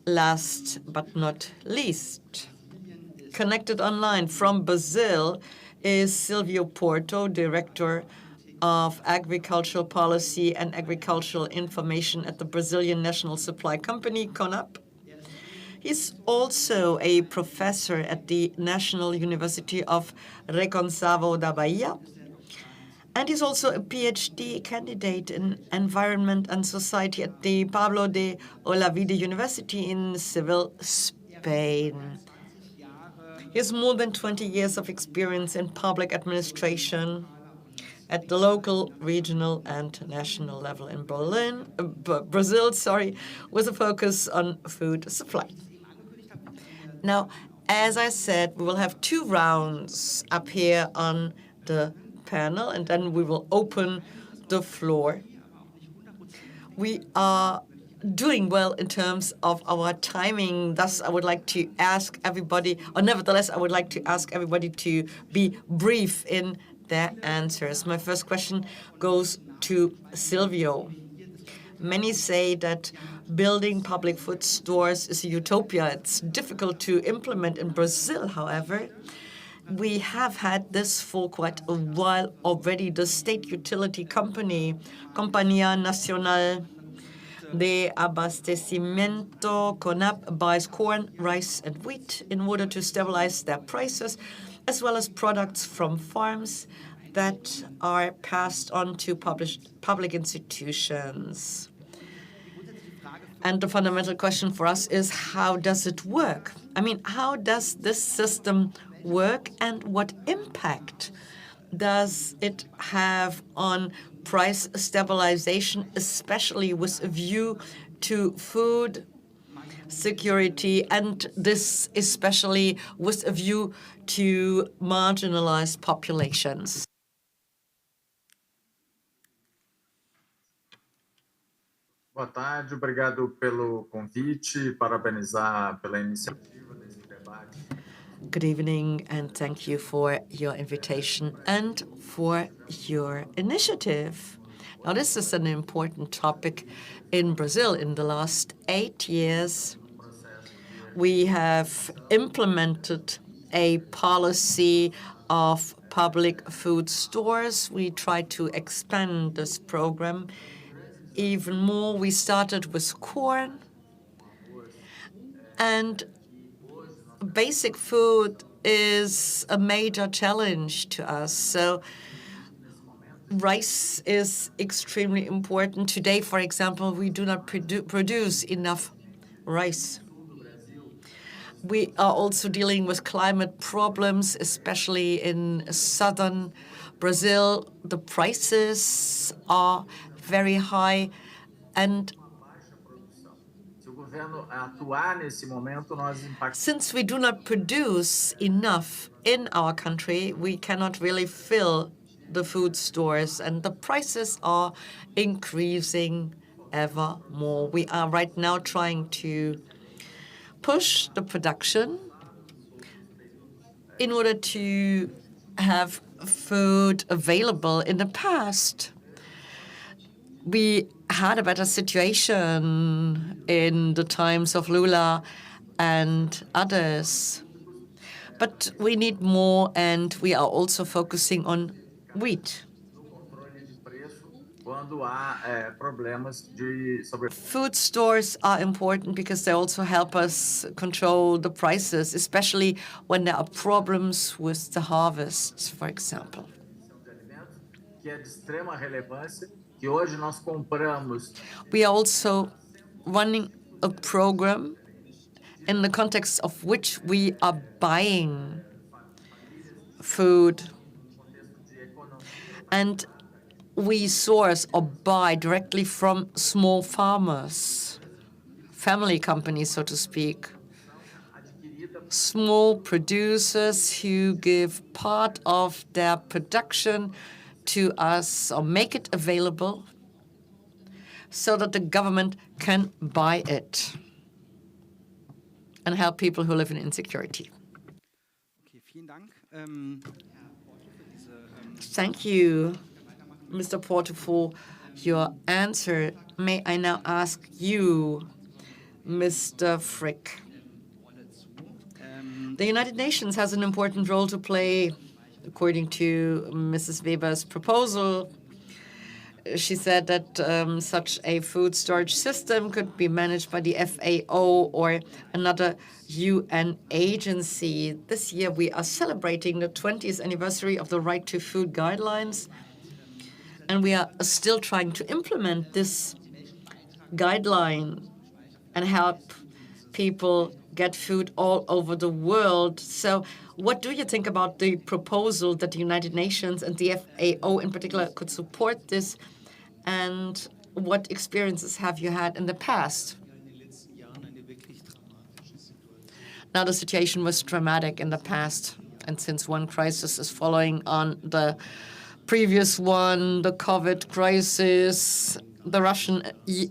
Last but not least, connected online from Brazil is Silvio Porto, Director of Agricultural Policy and Agricultural Information at the Brazilian National Supply Company, CONAP. He's also a professor at the National University of Reconcavo da Bahia, and he's also a PhD candidate in Environment and Society at the Pablo de Olavide University in Seville, Spain. He has more than 20 years of experience in public administration at the local, regional, and national level in Brazil, with a focus on food supply. Now, as I said, we will have 2 rounds up here on the panel, and then we will open the floor. We are doing well in terms of our timing. Thus, I would like to ask everybody, or nevertheless, I would like to ask everybody to be brief in their answers. My first question goes to Silvio. Many say that building public food stores is a utopia. It's difficult to implement in Brazil, however. We have had this for quite a while already. The state utility company, Companhia Nacional de Abastecimento, CONAP, buys corn, rice, and wheat in order to stabilize their prices, as well as products from farms that are passed on to public institutions. And the fundamental question for us is, how does it work? I mean, how does this system work, and what impact does it have on price stabilization, especially with a view to food security, and this especially with a view to marginalized populations? Boa tarde, obrigado pelo convite, parabenizar pela iniciativa desse debate. Good evening, and thank you for your invitation and for your initiative. Now, this is an important topic in Brazil. In the last 8 years, we have implemented a policy of public food stores. We tried to expand this program even more. We started with corn, and basic food is a major challenge to us. So rice is extremely important. Today, for example, we do not produce enough rice. We are also dealing with climate problems, especially in southern Brazil. The prices are very high, and since we do not produce enough in our country, we cannot really fill the food stores, and the prices are increasing ever more. We are right now trying to push the production in order to have food available. In the past, we had a better situation in the times of Lula and others. But we need more, and we are also focusing on wheat. Food stores are important because they also help us control the prices, especially when there are problems with the harvests, for example. que hoje nós compramos. We are also running a program in the context of which we are buying food, and we source or buy directly from small farmers, family companies, so to speak, small producers who give part of their production to us or make it available so that the government can buy it and help people who live in insecurity. Okay, vielen Dank. Thank you, Mr. Porter, for your answer. May I now ask you, Mr. Frick? The United Nations has an important role to play, according to Mrs. Weber's proposal. She said that such a food storage system could be managed by the FAO or another UN agency. This year we are celebrating the 20th anniversary of the Right to Food guidelines, and we are still trying to implement this guideline and help people get food all over the world. So what do you think about the proposal that the United Nations and the FAO in particular could support this? And what experiences have you had in the past? Now, the situation was dramatic in the past, and since one crisis is following on the previous one, the COVID crisis, the Russian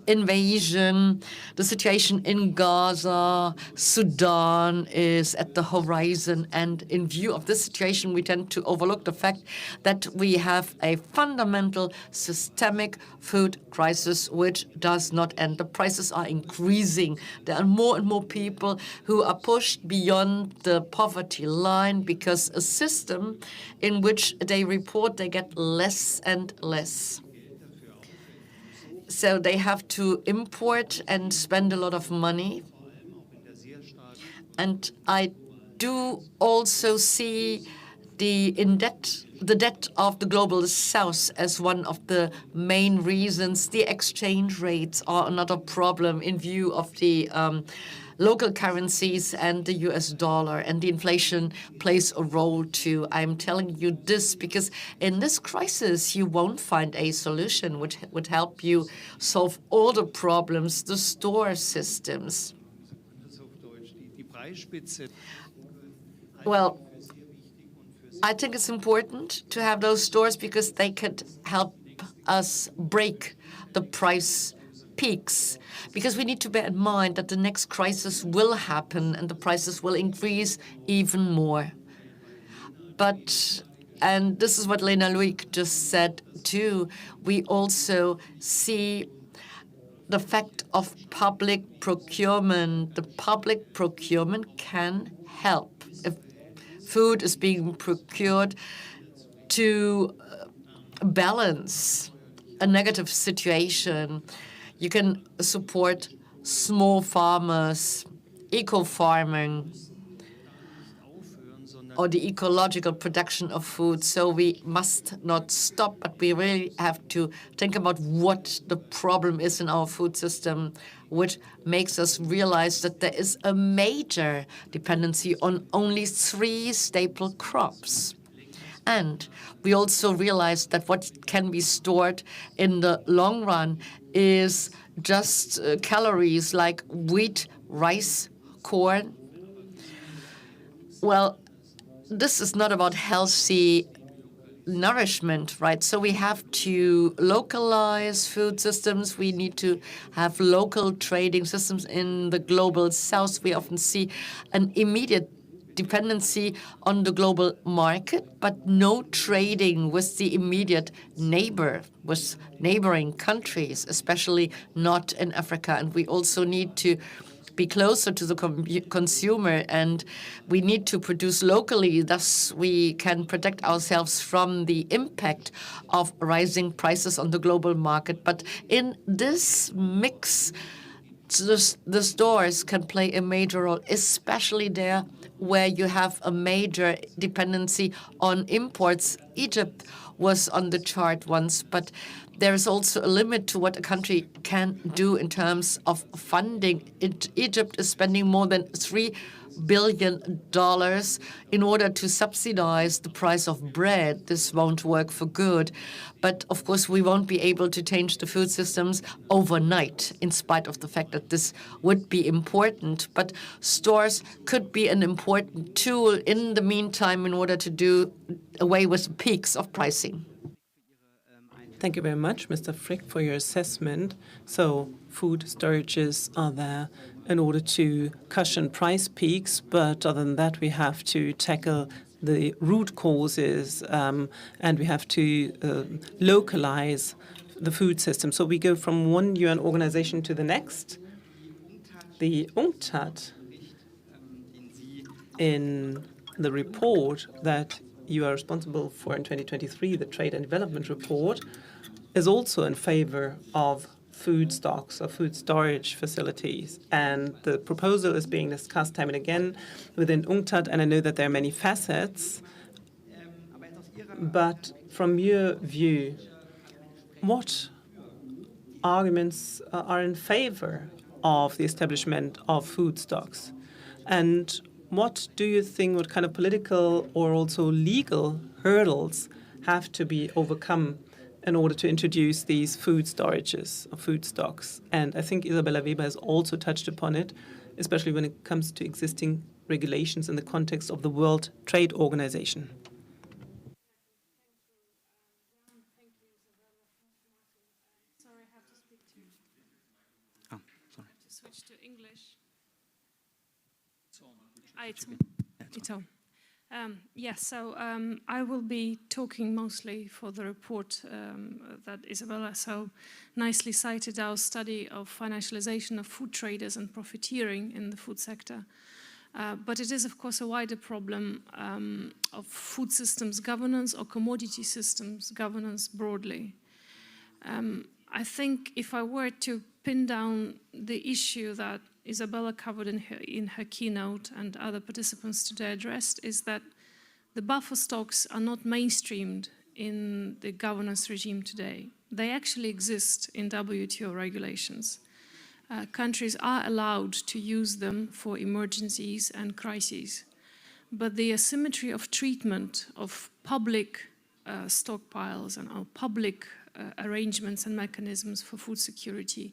invasion, the situation in Gaza, Sudan is at the horizon. And in view of this situation, we tend to overlook the fact that we have a fundamental systemic food crisis which does not end. The prices are increasing. There are more and more people who are pushed beyond the poverty line because a system in which they report they get less and less. So they have to import and spend a lot of money. And I do also see the debt of the global south as one of the main reasons. The exchange rates are another problem in view of the local currencies and the US dollar, and the inflation plays a role too. I'm telling you this because in this crisis, you won't find a solution which would help you solve all the problems, the store systems. Well, I think it's important to have those stores because they could help us break the price peaks, because we need to bear in mind that the next crisis will happen and the prices will increase even more. But, and this is what Lena Luik just said too, we also see the fact of public procurement. The public procurement can help. If food is being procured to balance a negative situation, you can support small farmers, eco-farming, or the ecological production of food. So we must not stop, but we really have to think about what the problem is in our food system, which makes us realize that there is a major dependency on only 3 staple crops. And we also realize that what can be stored in the long run is just calories like wheat, rice, corn. Well, this is not about healthy nourishment, right? So we have to localize food systems. We need to have local trading systems in the global south. We often see an immediate dependency on the global market, but no trading with the immediate neighbor, with neighboring countries, especially not in Africa. And we also need to be closer to the consumer, and we need to produce locally. Thus, we can protect ourselves from the impact of rising prices on the global market. But in this mix, the stores can play a major role, especially there where you have a major dependency on imports Egypt was on the chart once, but there is also a limit to what a country can do in terms of funding. Egypt is spending more than $3 billion in order to subsidize the price of bread. This won't work for good. But of course, we won't be able to change the food systems overnight, in spite of the fact that this would be important. But stores could be an important tool in the meantime in order to do away with peaks of pricing. Thank you very much, Mr. Frick, for your assessment. So food storages are there in order to cushion price peaks, but other than that, we have to tackle the root causes and we have to localize the food system. So we go from one UN organization to the next. The UNCTAD, in the report that you are responsible for in 2023, the Trade and Development Report, is also in favor of food stocks or food storage facilities. And the proposal is being discussed time and again within UNCTAD, and I know that there are many facets. But from your view, what arguments are in favor of the establishment of food stocks? And what do you think, what kind of political or also legal hurdles have to be overcome in order to introduce these food storages or food stocks? And I think Isabella Weber has also touched upon it, especially when it comes to existing regulations in the context of the World Trade Organization. Sorry, I have to speak to you. Oh, sorry. To switch to English. It's on. I will be talking mostly for the report that Isabella so nicely cited, our study of financialization of food traders and profiteering in the food sector. But it is, of course, a wider problem of food systems governance or commodity systems governance broadly. I think if I were to pin down the issue that Isabella covered in her keynote and other participants today addressed, is that the buffer stocks are not mainstreamed in the governance regime today. They actually exist in WTO regulations. Countries are allowed to use them for emergencies and crises. But the asymmetry of treatment of public stockpiles and our public arrangements and mechanisms for food security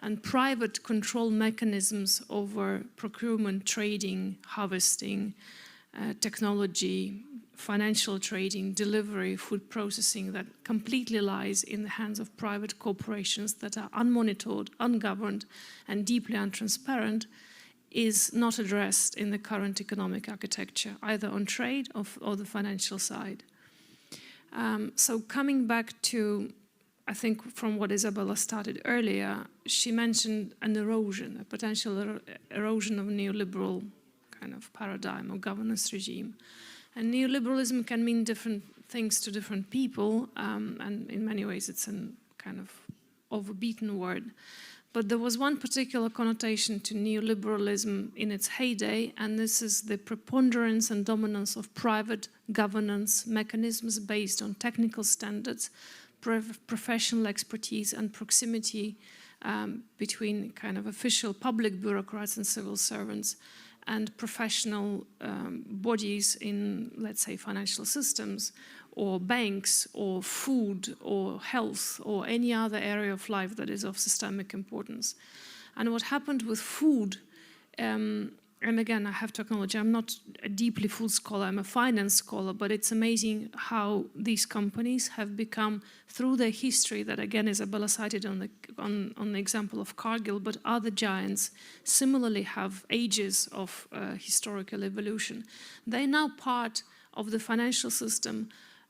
and private control mechanisms over procurement, trading, harvesting, technology, financial trading, delivery, food processing that completely lies in the hands of private corporations that are unmonitored, ungoverned, and deeply untransparent is not addressed in the current economic architecture, either on trade or the financial side. So coming back to, I think from what Isabella started earlier, she mentioned an erosion, a potential erosion of neoliberal kind of paradigm or governance regime. And neoliberalism can mean different things to different people, and in many ways it's a kind of overbeaten word. But there was one particular connotation to neoliberalism in its heyday, and this is the preponderance and dominance of private governance mechanisms based on technical standards, professional expertise and proximity between kind of official public bureaucrats and civil servants and professional bodies in, let's say, financial systems or banks or food or health or any other area of life that is of systemic importance. And what happened with food, and again, I have to acknowledge, I'm not a deeply food scholar, I'm a finance scholar, but it's amazing how these companies have become, through their history, that again Isabella cited on the example of Cargill, but other giants similarly have ages of historical evolution. They're now part of the financial system,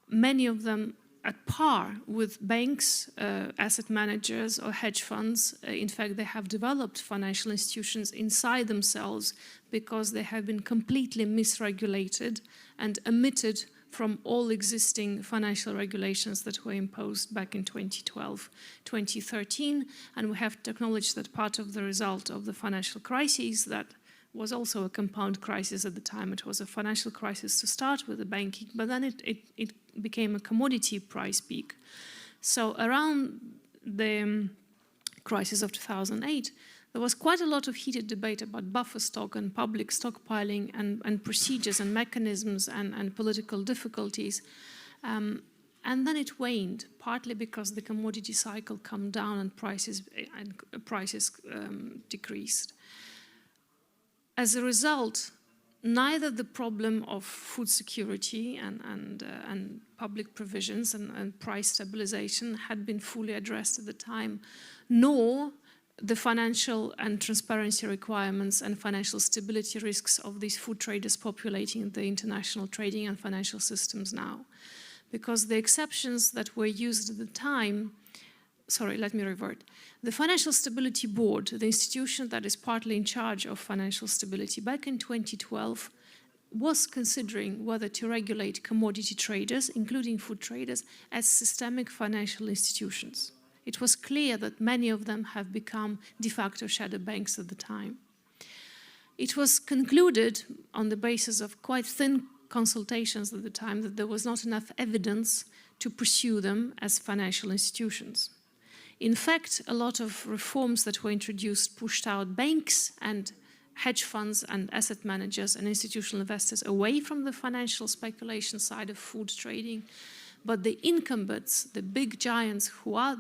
many of them at par with banks, asset managers or hedge funds. In fact, they have developed financial institutions inside themselves because they have been completely misregulated and omitted from all existing financial regulations that were imposed back in 2012, 2013. And we have to acknowledge that part of the result of the financial crises that was also a compound crisis at the time. It was a financial crisis to start with, the banking, but then it became a commodity price peak. So around the crisis of 2008, there was quite a lot of heated debate about buffer stock and public stockpiling and procedures and mechanisms and political difficulties. And then it waned, partly because the commodity cycle calmed down and prices decreased. As a result, neither the problem of food security and public provisions and price stabilization had been fully addressed at the time, nor the financial and transparency requirements and financial stability risks of these food traders populating the international trading and financial systems now. Because the exceptions that were used at the time, sorry, let me revert. The Financial Stability Board, the institution that is partly in charge of financial stability, back in 2012, was considering whether to regulate commodity traders, including food traders, as systemic financial institutions. It was clear that many of them have become de facto shadow banks at the time. It was concluded on the basis of quite thin consultations at the time that there was not enough evidence to pursue them as financial institutions. In fact, a lot of reforms that were introduced pushed out banks and hedge funds and asset managers and institutional investors away from the financial speculation side of food trading. But the incumbents, the big giants who are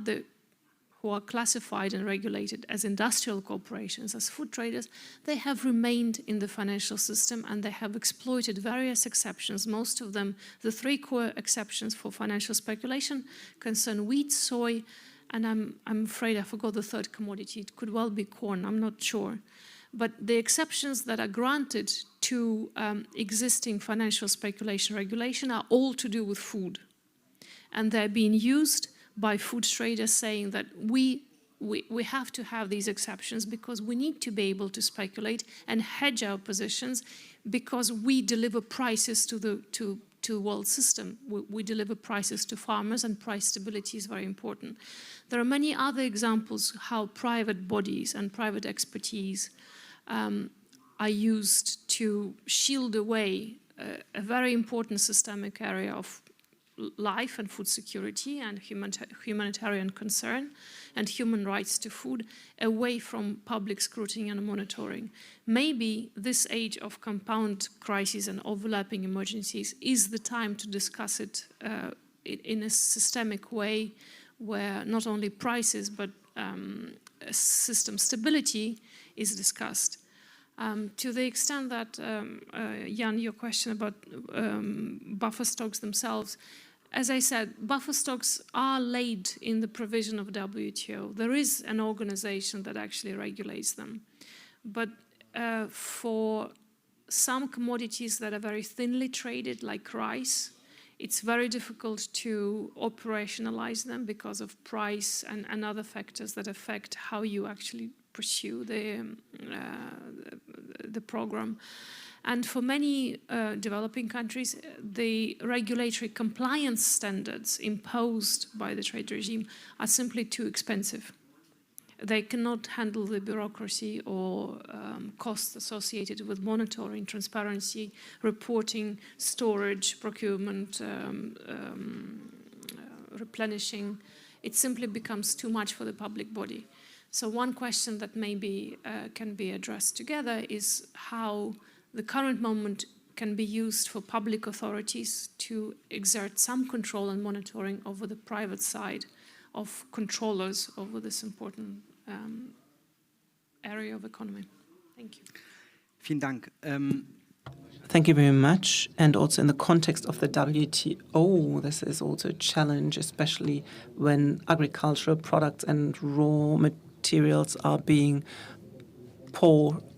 classified and regulated as industrial corporations, as food traders, they have remained in the financial system and they have exploited various exceptions. Most of them, the three core exceptions for financial speculation, concern wheat, soy, and I'm afraid I forgot the third commodity. It could well be corn, I'm not sure. But the exceptions that are granted to existing financial speculation regulation are all to do with food. And they're being used by food traders saying that we have to have these exceptions because we need to be able to speculate and hedge our positions because we deliver prices to the world system. We deliver prices to farmers and price stability is very important. There are many other examples how private bodies and private expertise are used to shield away a very important systemic area of life and food security and humanitarian concern and human rights to food away from public scrutiny and monitoring. Maybe this age of compound crises and overlapping emergencies is the time to discuss it in a systemic way where not only prices but system stability is discussed. To the extent that, Jan, your question about buffer stocks themselves, as I said, buffer stocks are laid in the provision of WTO. There is an organization that actually regulates them. But for some commodities that are very thinly traded, like rice, it's very difficult to operationalize them because of price and other factors that affect how you actually pursue the program. And for many developing countries, the regulatory compliance standards imposed by the trade regime are simply too expensive. They cannot handle the bureaucracy or costs associated with monitoring, transparency, reporting, storage, procurement, replenishing. It simply becomes too much for the public body. So one question that maybe can be addressed together is how the current moment can be used for public authorities to exert some control and monitoring over the private side of controllers over this important area of economy. Thank you. Vielen Dank. Thank you very much. And also in the context of the WTO, this is also a challenge, especially when agricultural products and raw materials are being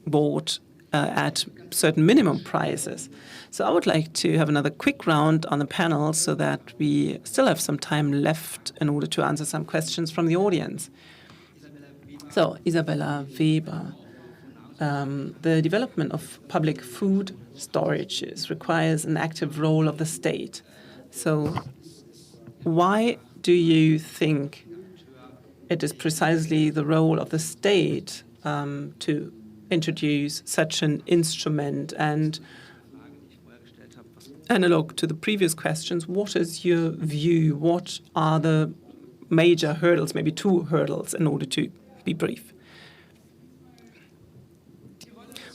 bought at certain minimum prices. So I would like to have another quick round on the panel so that we still have some time left in order to answer some questions from the audience. So, Isabella Weber, the development of public food storages requires an active role of the state. So why do you think it is precisely the role of the state to introduce such an instrument? And analog to the previous questions, what is your view? What are the major hurdles, maybe two hurdles, in order to be brief?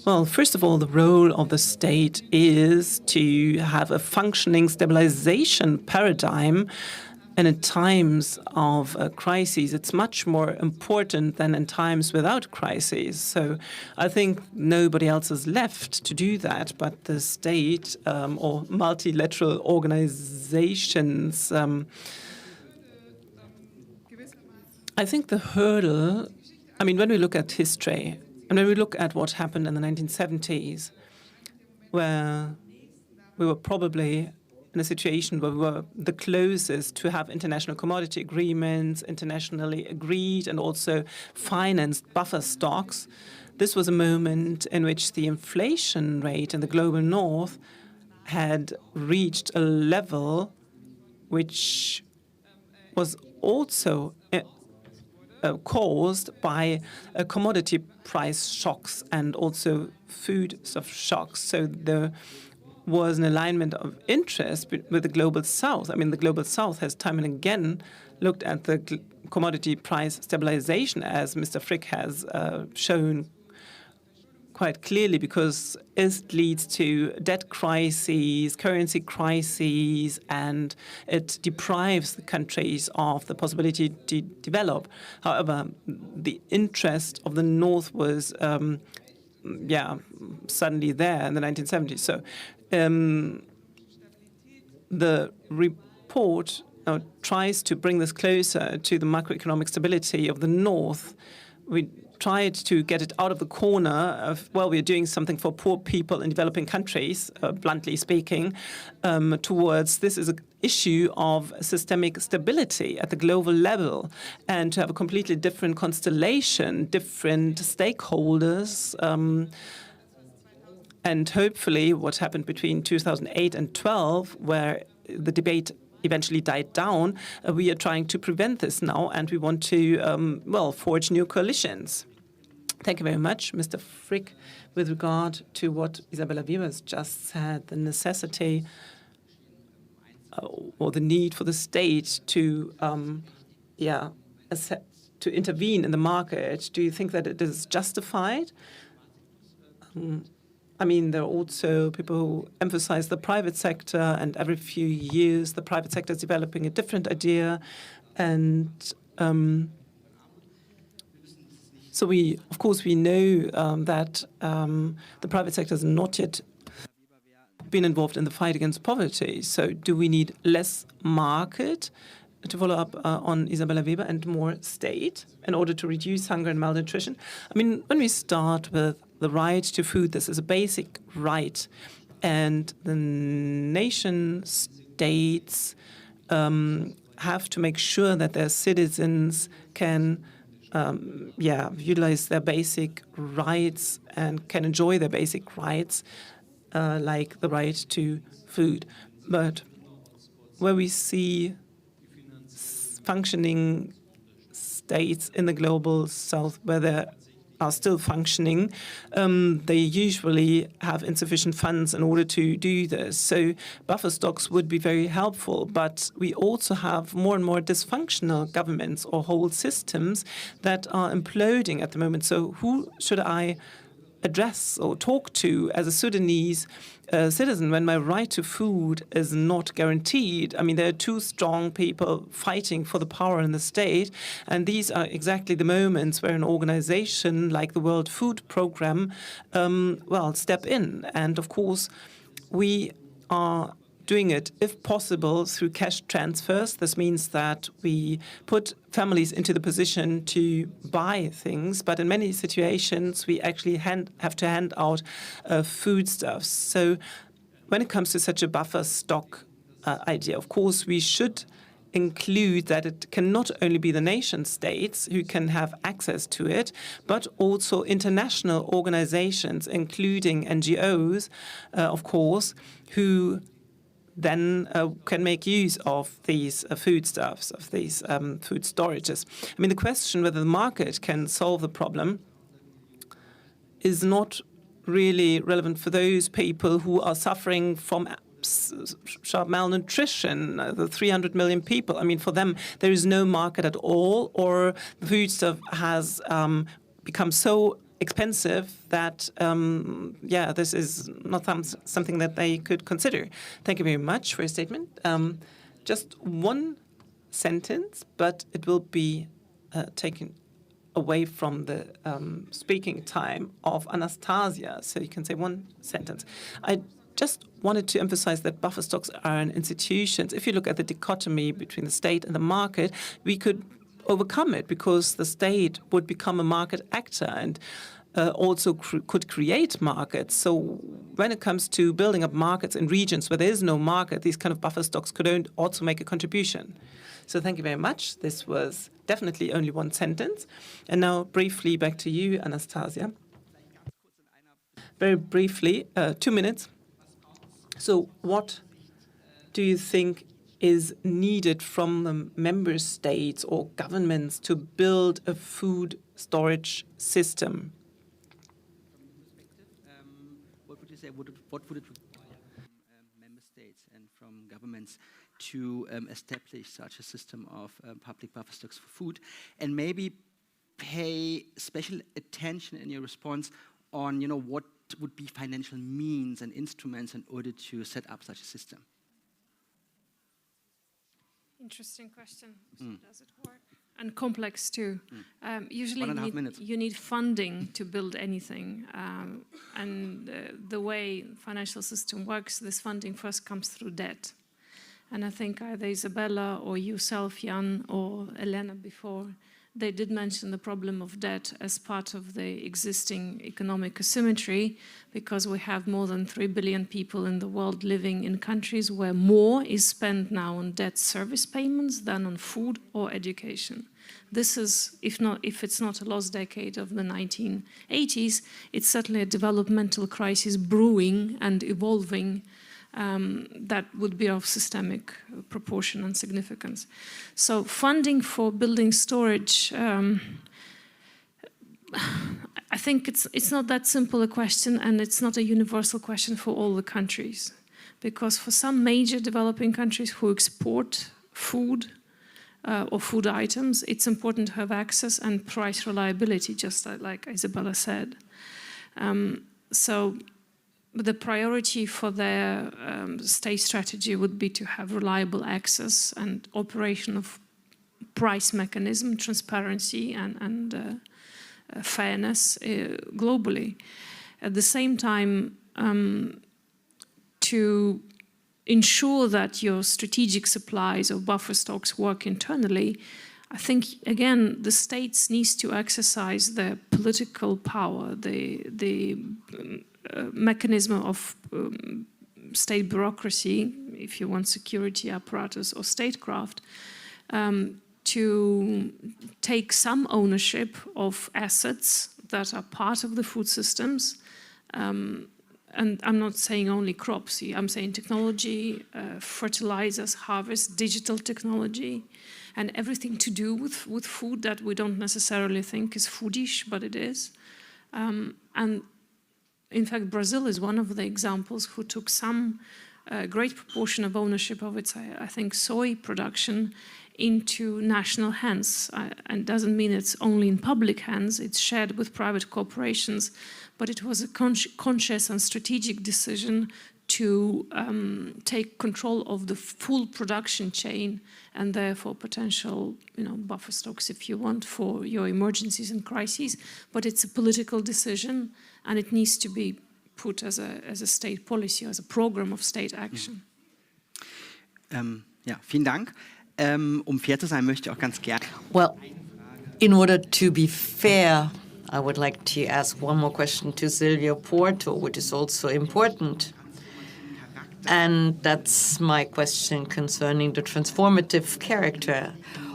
Well, first of all, the role of the state is to have a functioning stabilization paradigm. And in times of crises, it's much more important than in times without crises. So I think nobody else is left to do that, but the state or multilateral organizations. I think the hurdle, I mean, when we look at history, and when we look at what happened in the 1970s, where we were probably in a situation where we were the closest to have international commodity agreements, internationally agreed and also financed buffer stocks, this was a moment in which the inflation rate in the global north had reached a level which was also caused by commodity price shocks and also food shocks. So there was an alignment of interest with the Global South. I mean, the Global South has time and again looked at the commodity price stabilization, as Mr. Frick has shown quite clearly, because it leads to debt crises, currency crises, and it deprives the countries of the possibility to develop. However, the interest of the North was, suddenly there in the 1970s. So the report tries to bring this closer to the macroeconomic stability of the North. We tried to get it out of the corner of, well, we're doing something for poor people in developing countries, bluntly speaking, towards this is an issue of systemic stability at the global level, and to have a completely different constellation, different stakeholders, and hopefully what happened between 2008 and 12, where the debate eventually died down, we are trying to prevent this now, and we want to, forge new coalitions. Thank you very much, Mr. Frick. With regard to what Isabella Weber has just said, the necessity or the need for the state to, to intervene in the market, do you think that it is justified? I mean, there are also people who emphasize the private sector, and every few years the private sector is developing a different idea. And so we know that the private sector has not yet been involved in the fight against poverty. So do we need less market, to follow up on Isabella Weber, and more state in order to reduce hunger and malnutrition? I mean, when we start with the right to food, this is a basic right, and the nation states have to make sure that their citizens can utilize their basic rights and can enjoy their basic rights, like the right to food. But where we see functioning states in the global south where they are still functioning, they usually have insufficient funds in order to do this. So buffer stocks would be very helpful, but we also have more and more dysfunctional governments or whole systems that are imploding at the moment. So who should I address or talk to as a Sudanese citizen when my right to food is not guaranteed? I mean, there are two strong people fighting for the power in the state, and these are exactly the moments where an organization like the World Food Programme, step in. And of course, we are doing it, if possible, through cash transfers. This means that we put families into the position to buy things, but in many situations we actually have to hand out foodstuffs. So when it comes to such a buffer stock idea, of course, we should include that it can not only be the nation states who can have access to it, but also international organizations, including NGOs, of course, who then can make use of these foodstuffs, of these food storages. I mean, the question whether the market can solve the problem is not really relevant for those people who are suffering from sharp malnutrition, the 300 million people. I mean, for them, there is no market at all, or the foodstuff has become so expensive that, this is not something that they could consider. Thank you very much for your statement. Just one sentence, but it will be taken away from the speaking time of Anastasia, so you can say one sentence. I just wanted to emphasize that buffer stocks are an institution. If you look at the dichotomy between the state and the market, we could overcome it because the state would become a market actor and also could create markets. So when it comes to building up markets in regions where there is no market, these kind of buffer stocks could also make a contribution. So thank you very much. This was definitely only one sentence. And now briefly back to you, Anastasia. Very briefly, 2 minutes. So what do you think is needed from the member states or governments to build a food storage system? What would you say? What would it require from member states and from governments to establish such a system of public buffer stocks for food, and maybe pay special attention in your response on, what would be financial means and instruments in order to set up such a system? Interesting question. So does it work? And complex too. Usually you need funding to build anything. And the way financial system works, this funding first comes through debt. And I think either Isabella or yourself, Jan, or Elena before, they did mention the problem of debt as part of the existing economic asymmetry, because we have more than 3 billion people in the world living in countries where more is spent now on debt service payments than on food or education. This is, if it's not a lost decade of the 1980s, it's certainly a developmental crisis brewing and evolving that would be of systemic proportion and significance. So funding for building storage, I think it's not that simple a question, and it's not a universal question for all the countries. Because for some major developing countries who export food or food items, it's important to have access and price reliability, just like Isabella said. So the priority for their state strategy would be to have reliable access and operation of price mechanism, transparency and fairness globally. At the same time, to ensure that your strategic supplies of buffer stocks work internally, I think, again, the states needs to exercise their political power, the mechanism of state bureaucracy, if you want security apparatus or statecraft, to take some ownership of assets that are part of the food systems. And I'm not saying only crops, I'm saying technology, fertilizers, harvest, digital technology, and everything to do with food that we don't necessarily think is foodish, but it is. And in fact, Brazil is one of the examples who took some great proportion of ownership of its, I think, soy production into national hands. And it doesn't mean it's only in public hands, it's shared with private corporations, but it was a conscious and strategic decision to take control of the full production chain and therefore potential, buffer stocks, if you want, for your emergencies and crises. But it's a political decision, and it needs to be put as a state policy, as a program of state action. Ja, vielen Dank. Fair zu sein, möchte ich auch ganz gerne. Well, in order to be fair, I would like to ask one more question to Silvia Porto, which is also important. And that's my question concerning the transformative character.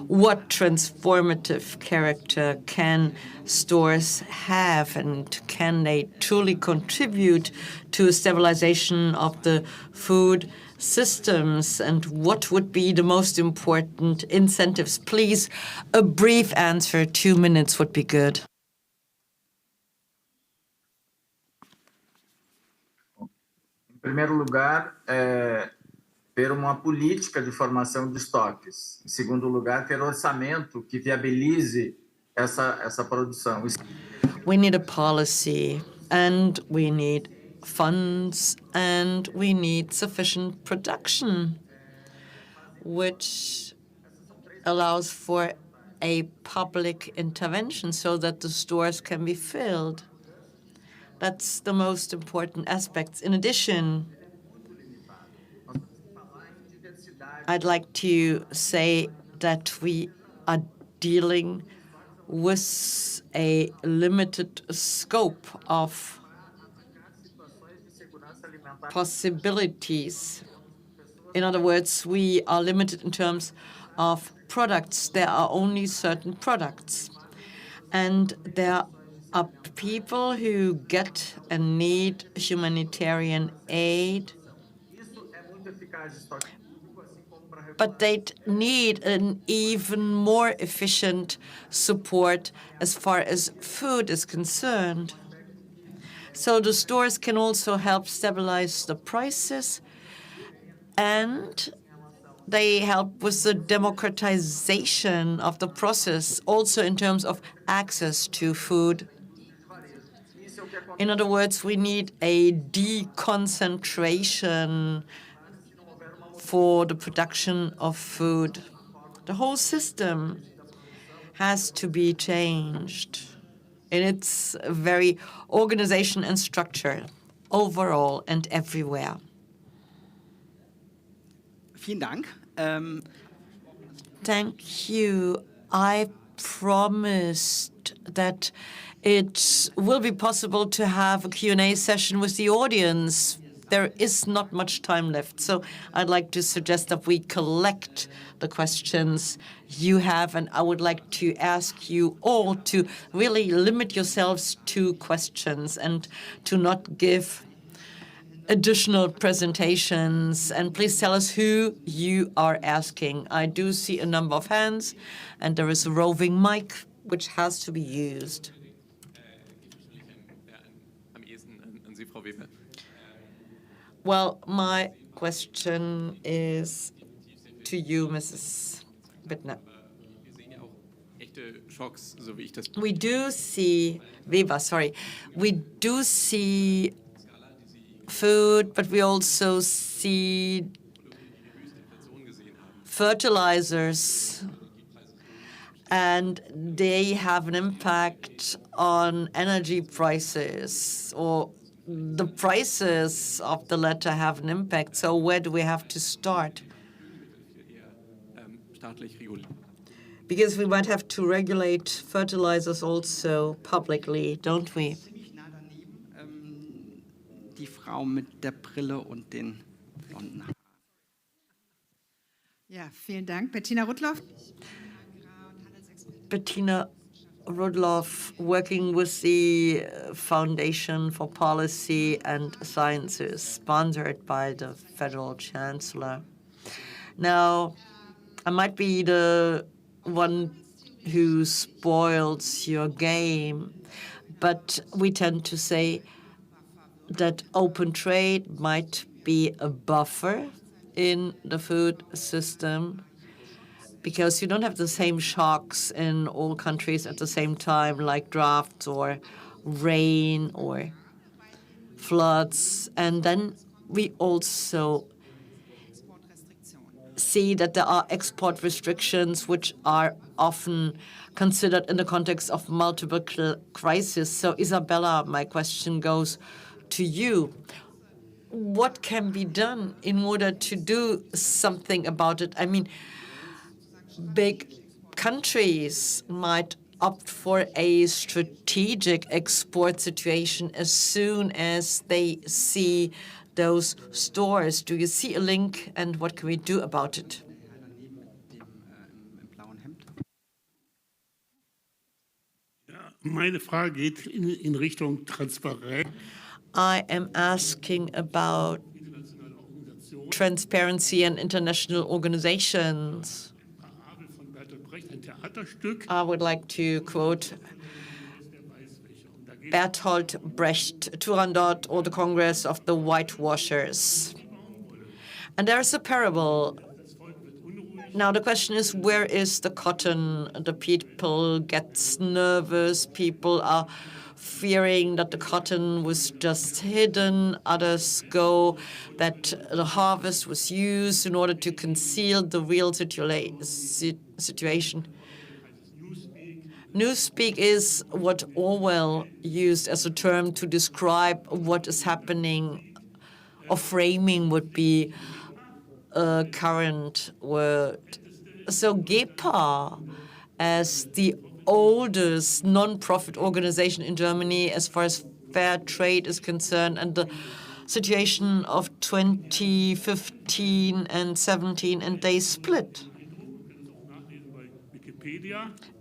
What transformative character can stores have, and can they truly contribute to stabilization of the food systems, and what would be the most important incentives? Please, a brief answer, 2 minutes would be good. primeiro lugar, ter uma política de formação de estoques. Em segundo lugar, ter orçamento que viabilize essa produção. We need a policy, and we need funds, and we need sufficient production, which allows for a public intervention so that the stores can be filled. That's the most important aspects. In addition, I'd like to say that we are dealing with a limited scope of possibilities. In other words, we are limited in terms of products. There are only certain products. And there are people who get and need humanitarian aid, but they need an even more efficient support as far as food is concerned. So the stores can also help stabilize the prices, and they help with the democratization of the process, also in terms of access to food. In other words, we need a deconcentration for the production of food. The whole system has to be changed in its very organization and structure, overall and everywhere. Vielen Dank. Thank you. I promised that it will be possible to have a Q&A session with the audience. There is not much time left, so I'd like to suggest that we collect the questions you have, and I would like to ask you all to really limit yourselves to questions and to not give additional presentations. And please tell us who you are asking. I do see a number of hands, and there is a roving mic which has to be used. Well, my question is to you, Mrs. Bittner. We do see, Weber, sorry, we do see food, but we also see fertilizers, and they have an impact on energy prices, or the prices of the latter have an impact. So where do we have to start? Because we might have to regulate fertilizers also publicly, don't we? Die Frau mit der Brille und den blonden Haaren. Ja, vielen Dank. Bettina Rudloff. Bettina Rudloff, working with the Foundation for Policy and Sciences, sponsored by the Federal Chancellor. Now, I might be the one who spoils your game, but we tend to say that open trade might be a buffer in the food system, because you don't have the same shocks in all countries at the same time, like droughts or rain or floods. And then we also see that there are export restrictions which are often considered in the context of multiple crises. So Isabella, my question goes to you. What can be done in order to do something about it? I mean, big countries might opt for a strategic export situation as soon as they see those stores. Do you see a link, and what can we do about it? Meine Frage geht in Richtung Transparenz. I am asking about transparency and international organizations. I would like to quote Bertolt Brecht, Turandot, or the Congress of the Whitewashers. And there is a parable. Now the question is, where is the cotton? The people get nervous. People are fearing that the cotton was just hidden. Others go that the harvest was used in order to conceal the real situation. Newspeak is what Orwell used as a term to describe what is happening, or framing would be a current word. So GEPA, as the oldest non-profit organization in Germany as far as fair trade is concerned, and the situation of 2015 and 17, and they split.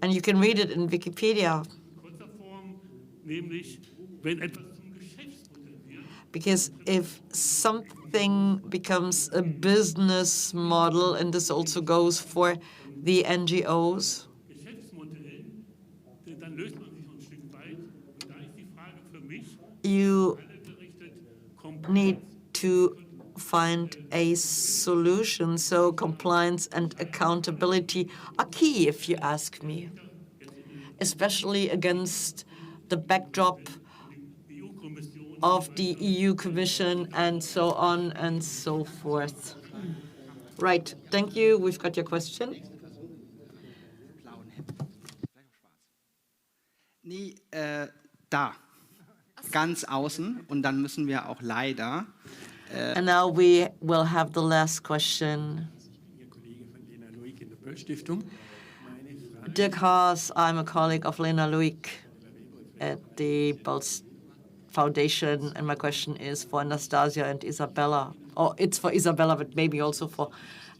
And you can read it in Wikipedia. Because if something becomes a business model, and this also goes for the NGOs, you need to find a solution. So compliance and accountability are key, if you ask me, especially against the backdrop of the EU Commission and so on and so forth. Right, thank you. We've got your question. Nee, da. Ganz außen. Und dann müssen wir auch leider... And now we will have the last question. Dirk Haas, I'm a colleague of Lena Luik at the Böll Foundation, and my question is for Anastasia and Isabella. Or it's for Isabella, but maybe also for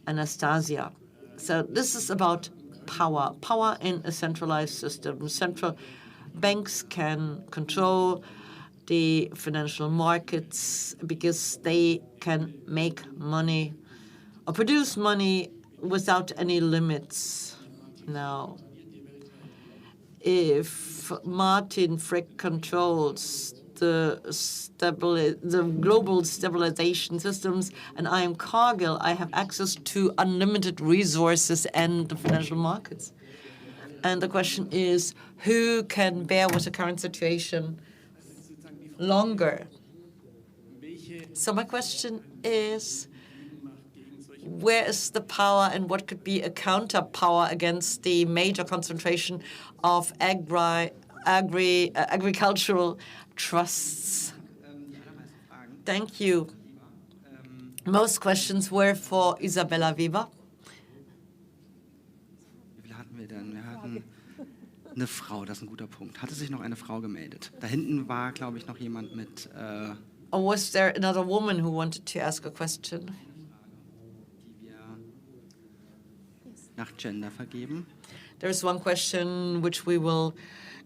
Anastasia. So this is about power. Power in a centralized system. Central banks can control the financial markets because they can make money or produce money without any limits. Now, if Martin Frick controls the global stabilization systems and I am Cargill, I have access to unlimited resources and the financial markets. And the question is, who can bear with the current situation longer? So my question is, where is the power and what could be a counter power against the major concentration of agricultural trusts? Thank you. Most questions were for Isabella Weber. Wie viel hatten wir denn? Wir hatten eine Frau, das ist ein guter Punkt. Hatte sich noch eine Frau gemeldet? Da hinten war, glaube ich, noch jemand mit... Or was there another woman who wanted to ask a question? Die wir nach Gender vergeben. There is one question which we will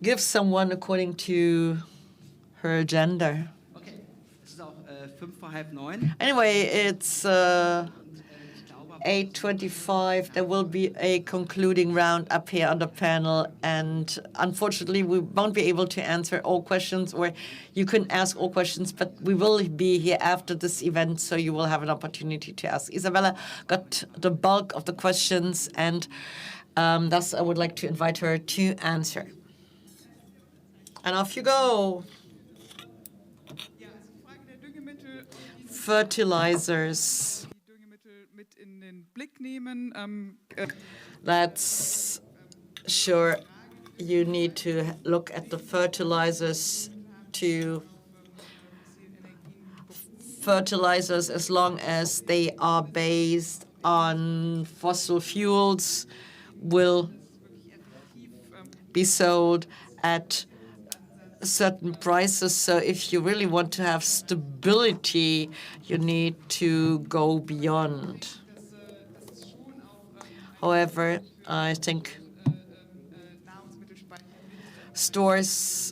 give someone according to her gender. Okay, es ist auch 8:55. Anyway, it's 8:25. There will be a concluding round up here on the panel, and unfortunately, we won't be able to answer all questions, or you can ask all questions, but we will be here after this event, so you will have an opportunity to ask. Isabella got the bulk of the questions, and thus I would like to invite her to answer. And off you go. Fertilizers. That's sure you need to look at the fertilizers as long as they are based on fossil fuels will be sold at certain prices. So if you really want to have stability, you need to go beyond. However, I think stores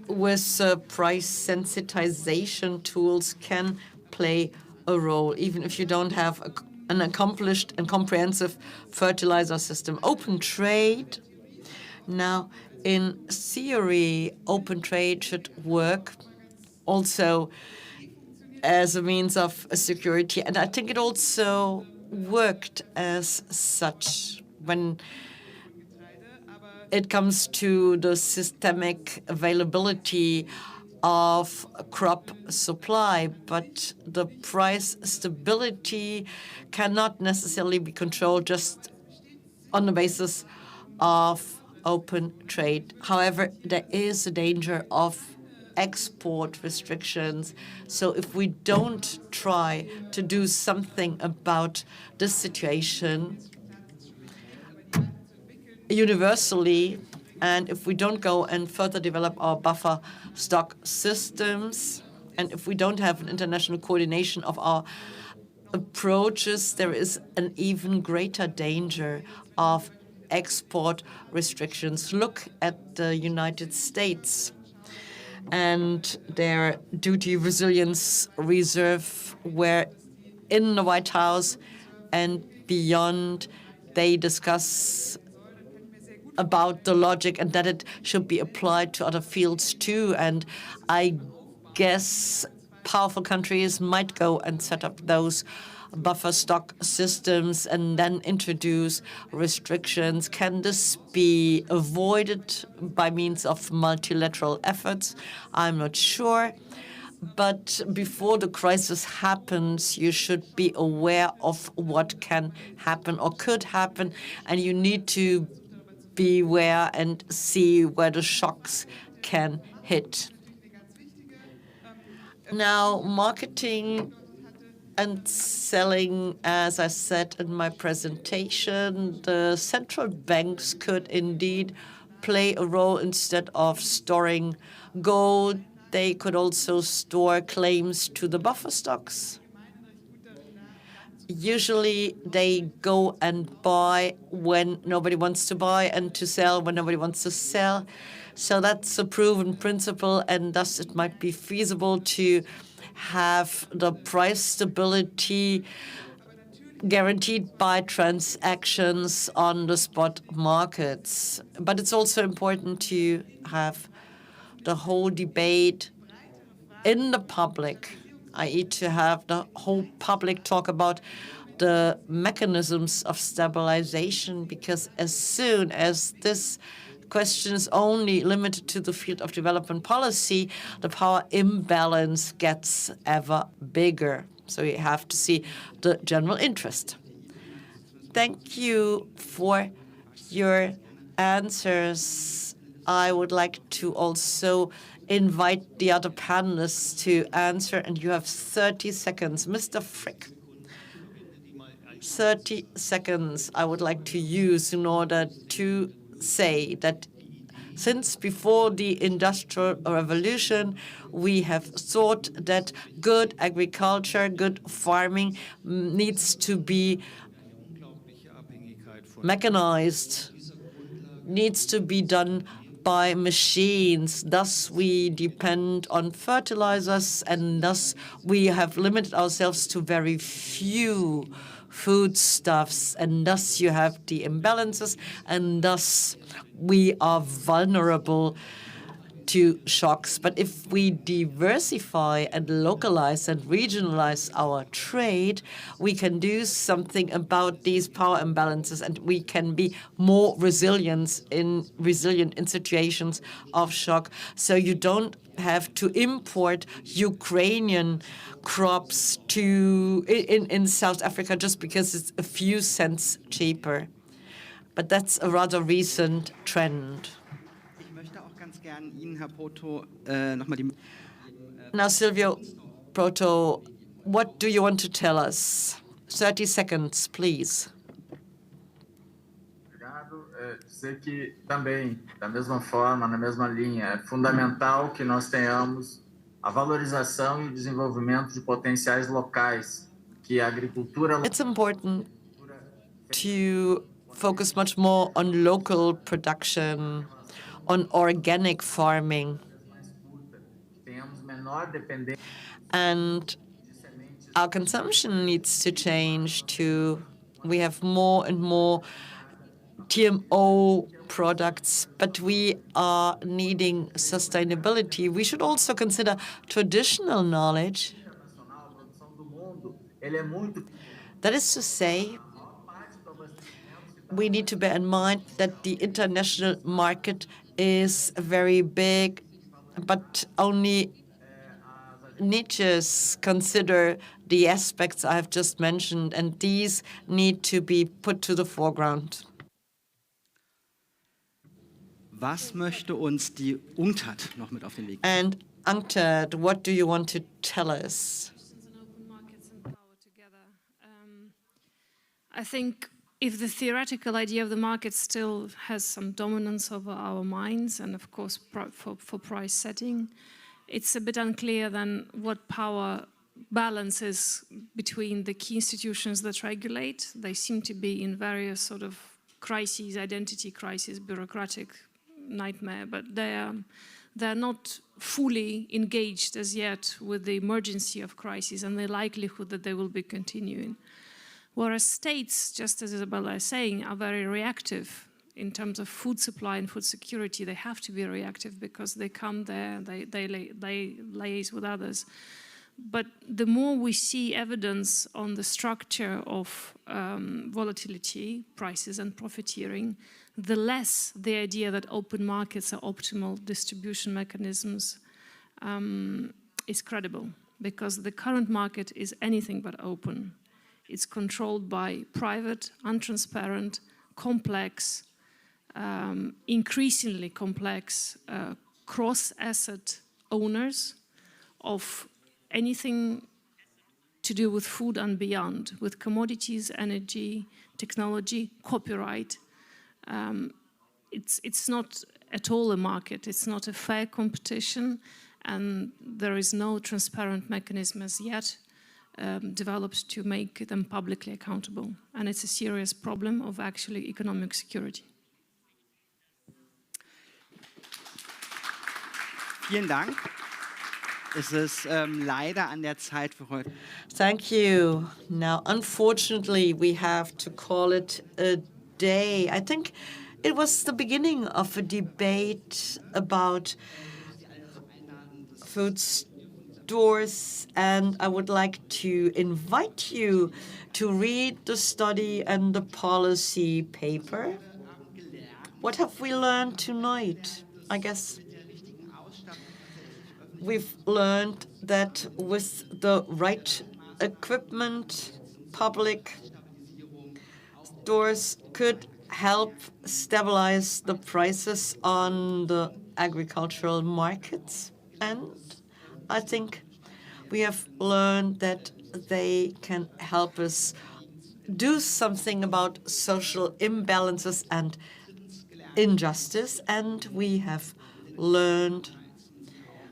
with price sensitization tools can play a role, even if you don't have an accomplished and comprehensive fertilizer system. Open trade. Now, In theory, open trade should work also as a means of security, and I think it also worked as such when it comes to the systemic availability of crop supply, but the price stability cannot necessarily be controlled just on the basis of open trade. However, there is a danger of export restrictions. So if we don't try to do something about this situation universally, and if we don't go and further develop our buffer stock systems, and if we don't have an international coordination of our approaches, there is an even greater danger of export restrictions. Look at the United States and their duty resilience reserve, where in the White House and beyond, they discuss about the logic and that it should be applied to other fields too. And I guess powerful countries might go and set up those buffer stock systems and then introduce restrictions. Can this be avoided by means of multilateral efforts? I'm not sure. But before the crisis happens, you should be aware of what can happen or could happen, and you need to beware and see where the shocks can hit. Now, marketing and selling, as I said in my presentation, the central banks could indeed play a role. Instead of storing gold, they could also store claims to the buffer stocks. Usually they go and buy when nobody wants to buy and to sell when nobody wants to sell. So that's a proven principle, and thus it might be feasible to have the price stability guaranteed by transactions on the spot markets. But it's also important to have the whole debate in the public, i.e. to have the whole public talk about the mechanisms of stabilization, because as soon as this question is only limited to the field of development policy, the power imbalance gets ever bigger. So you have to see the general interest. Thank you for your answers. I would like to also invite the other panelists to answer, and you have 30 seconds. Mr. Frick. 30 seconds I would like to use in order to say that since before the Industrial Revolution, we have thought that good agriculture, good farming needs to be mechanized, needs to be done by machines. Thus, we depend on fertilizers, and thus we have limited ourselves to very few foodstuffs, and thus you have the imbalances, and thus we are vulnerable to shocks. But if we diversify and localize and regionalize our trade, we can do something about these power imbalances, and we can be more resilient in situations of shock. So you don't have to import Ukrainian crops in South Africa just because it's a few cents cheaper. But that's a rather recent trend. Now, Silvio Proto, what do you want to tell us? 30 seconds, please. Dizer que também, da mesma forma, na mesma linha, é fundamental que nós tenhamos a valorização e o desenvolvimento de potenciais locais, que a agricultura. It's important to focus much more on local production, on organic farming. And our consumption needs to change too. We have more and more GMO products, but we are needing sustainability. We should also consider traditional knowledge. That is to say, we need to bear in mind that the international market is very big, but only niches consider the aspects I've just mentioned, and these need to be put to the foreground. Was möchte uns die UNCTAD noch mit auf den Weg geben? And UNCTAD, what do you want to tell us? I think if the theoretical idea of the market still has some dominance over our minds, and of course for price setting, it's a bit unclear then what power balance is between the key institutions that regulate. They seem to be in various sort of crises, identity crisis, bureaucratic nightmare, but they're not fully engaged as yet with the emergency of crises and the likelihood that they will be continuing. Whereas states, just as Isabella is saying, are very reactive in terms of food supply and food security. They have to be reactive because they come there, they liaise with others. But the more we see evidence on the structure of volatility, prices and profiteering, the less the idea that open markets are optimal distribution mechanisms is credible, because the current market is anything but open. It's controlled by private, untransparent, complex, increasingly complex cross-asset owners of anything to do with food and beyond, with commodities, energy, technology, copyright. It's not at all a market. It's not a fair competition, and there is no transparent mechanism as yet developed to make them publicly accountable. And it's a serious problem of actually economic security. Vielen Dank. Es ist leider an der Zeit für heute. Thank you. Now, unfortunately, we have to call it a day. I think it was the beginning of a debate about food stores, and I would like to invite you to read the study and the policy paper. What have we learned tonight? I guess we've learned that with the right equipment, public stores could help stabilize the prices on the agricultural markets. And I think we have learned that they can help us do something about social imbalances and injustice. And we have learned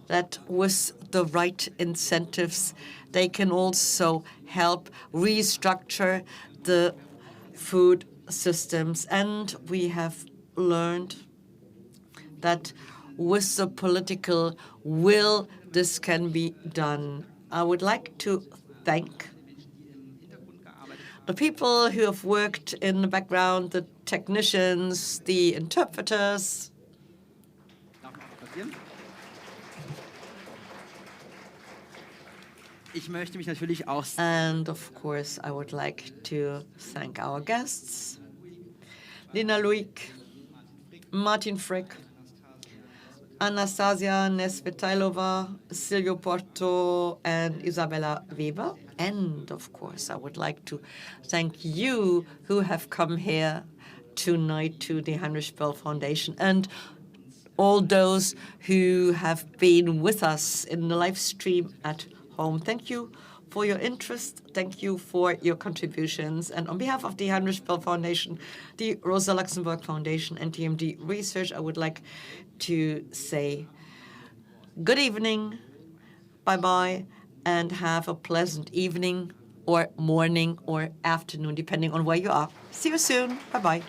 that with the right incentives, they can also help restructure the food systems. And we have learned that with the political will, this can be done. I would like to thank the people who have worked in the background, the technicians, the interpreters. And of course, I would like to thank our guests, Lina Luik, Martin Frick, Anastasia Nesvetailova, Silvio Porto, and Isabella Weber. And of course, I would like to thank you who have come here tonight to the Heinrich Böll Foundation, and all those who have been with us in the live stream at home. Thank you for your interest. Thank you for your contributions. And on behalf of the Heinrich Böll Foundation, the Rosa Luxemburg Foundation, and TMD Research, I would like to say good evening, bye-bye, and have a pleasant evening or morning or afternoon, depending on where you are. See you soon. Bye-bye.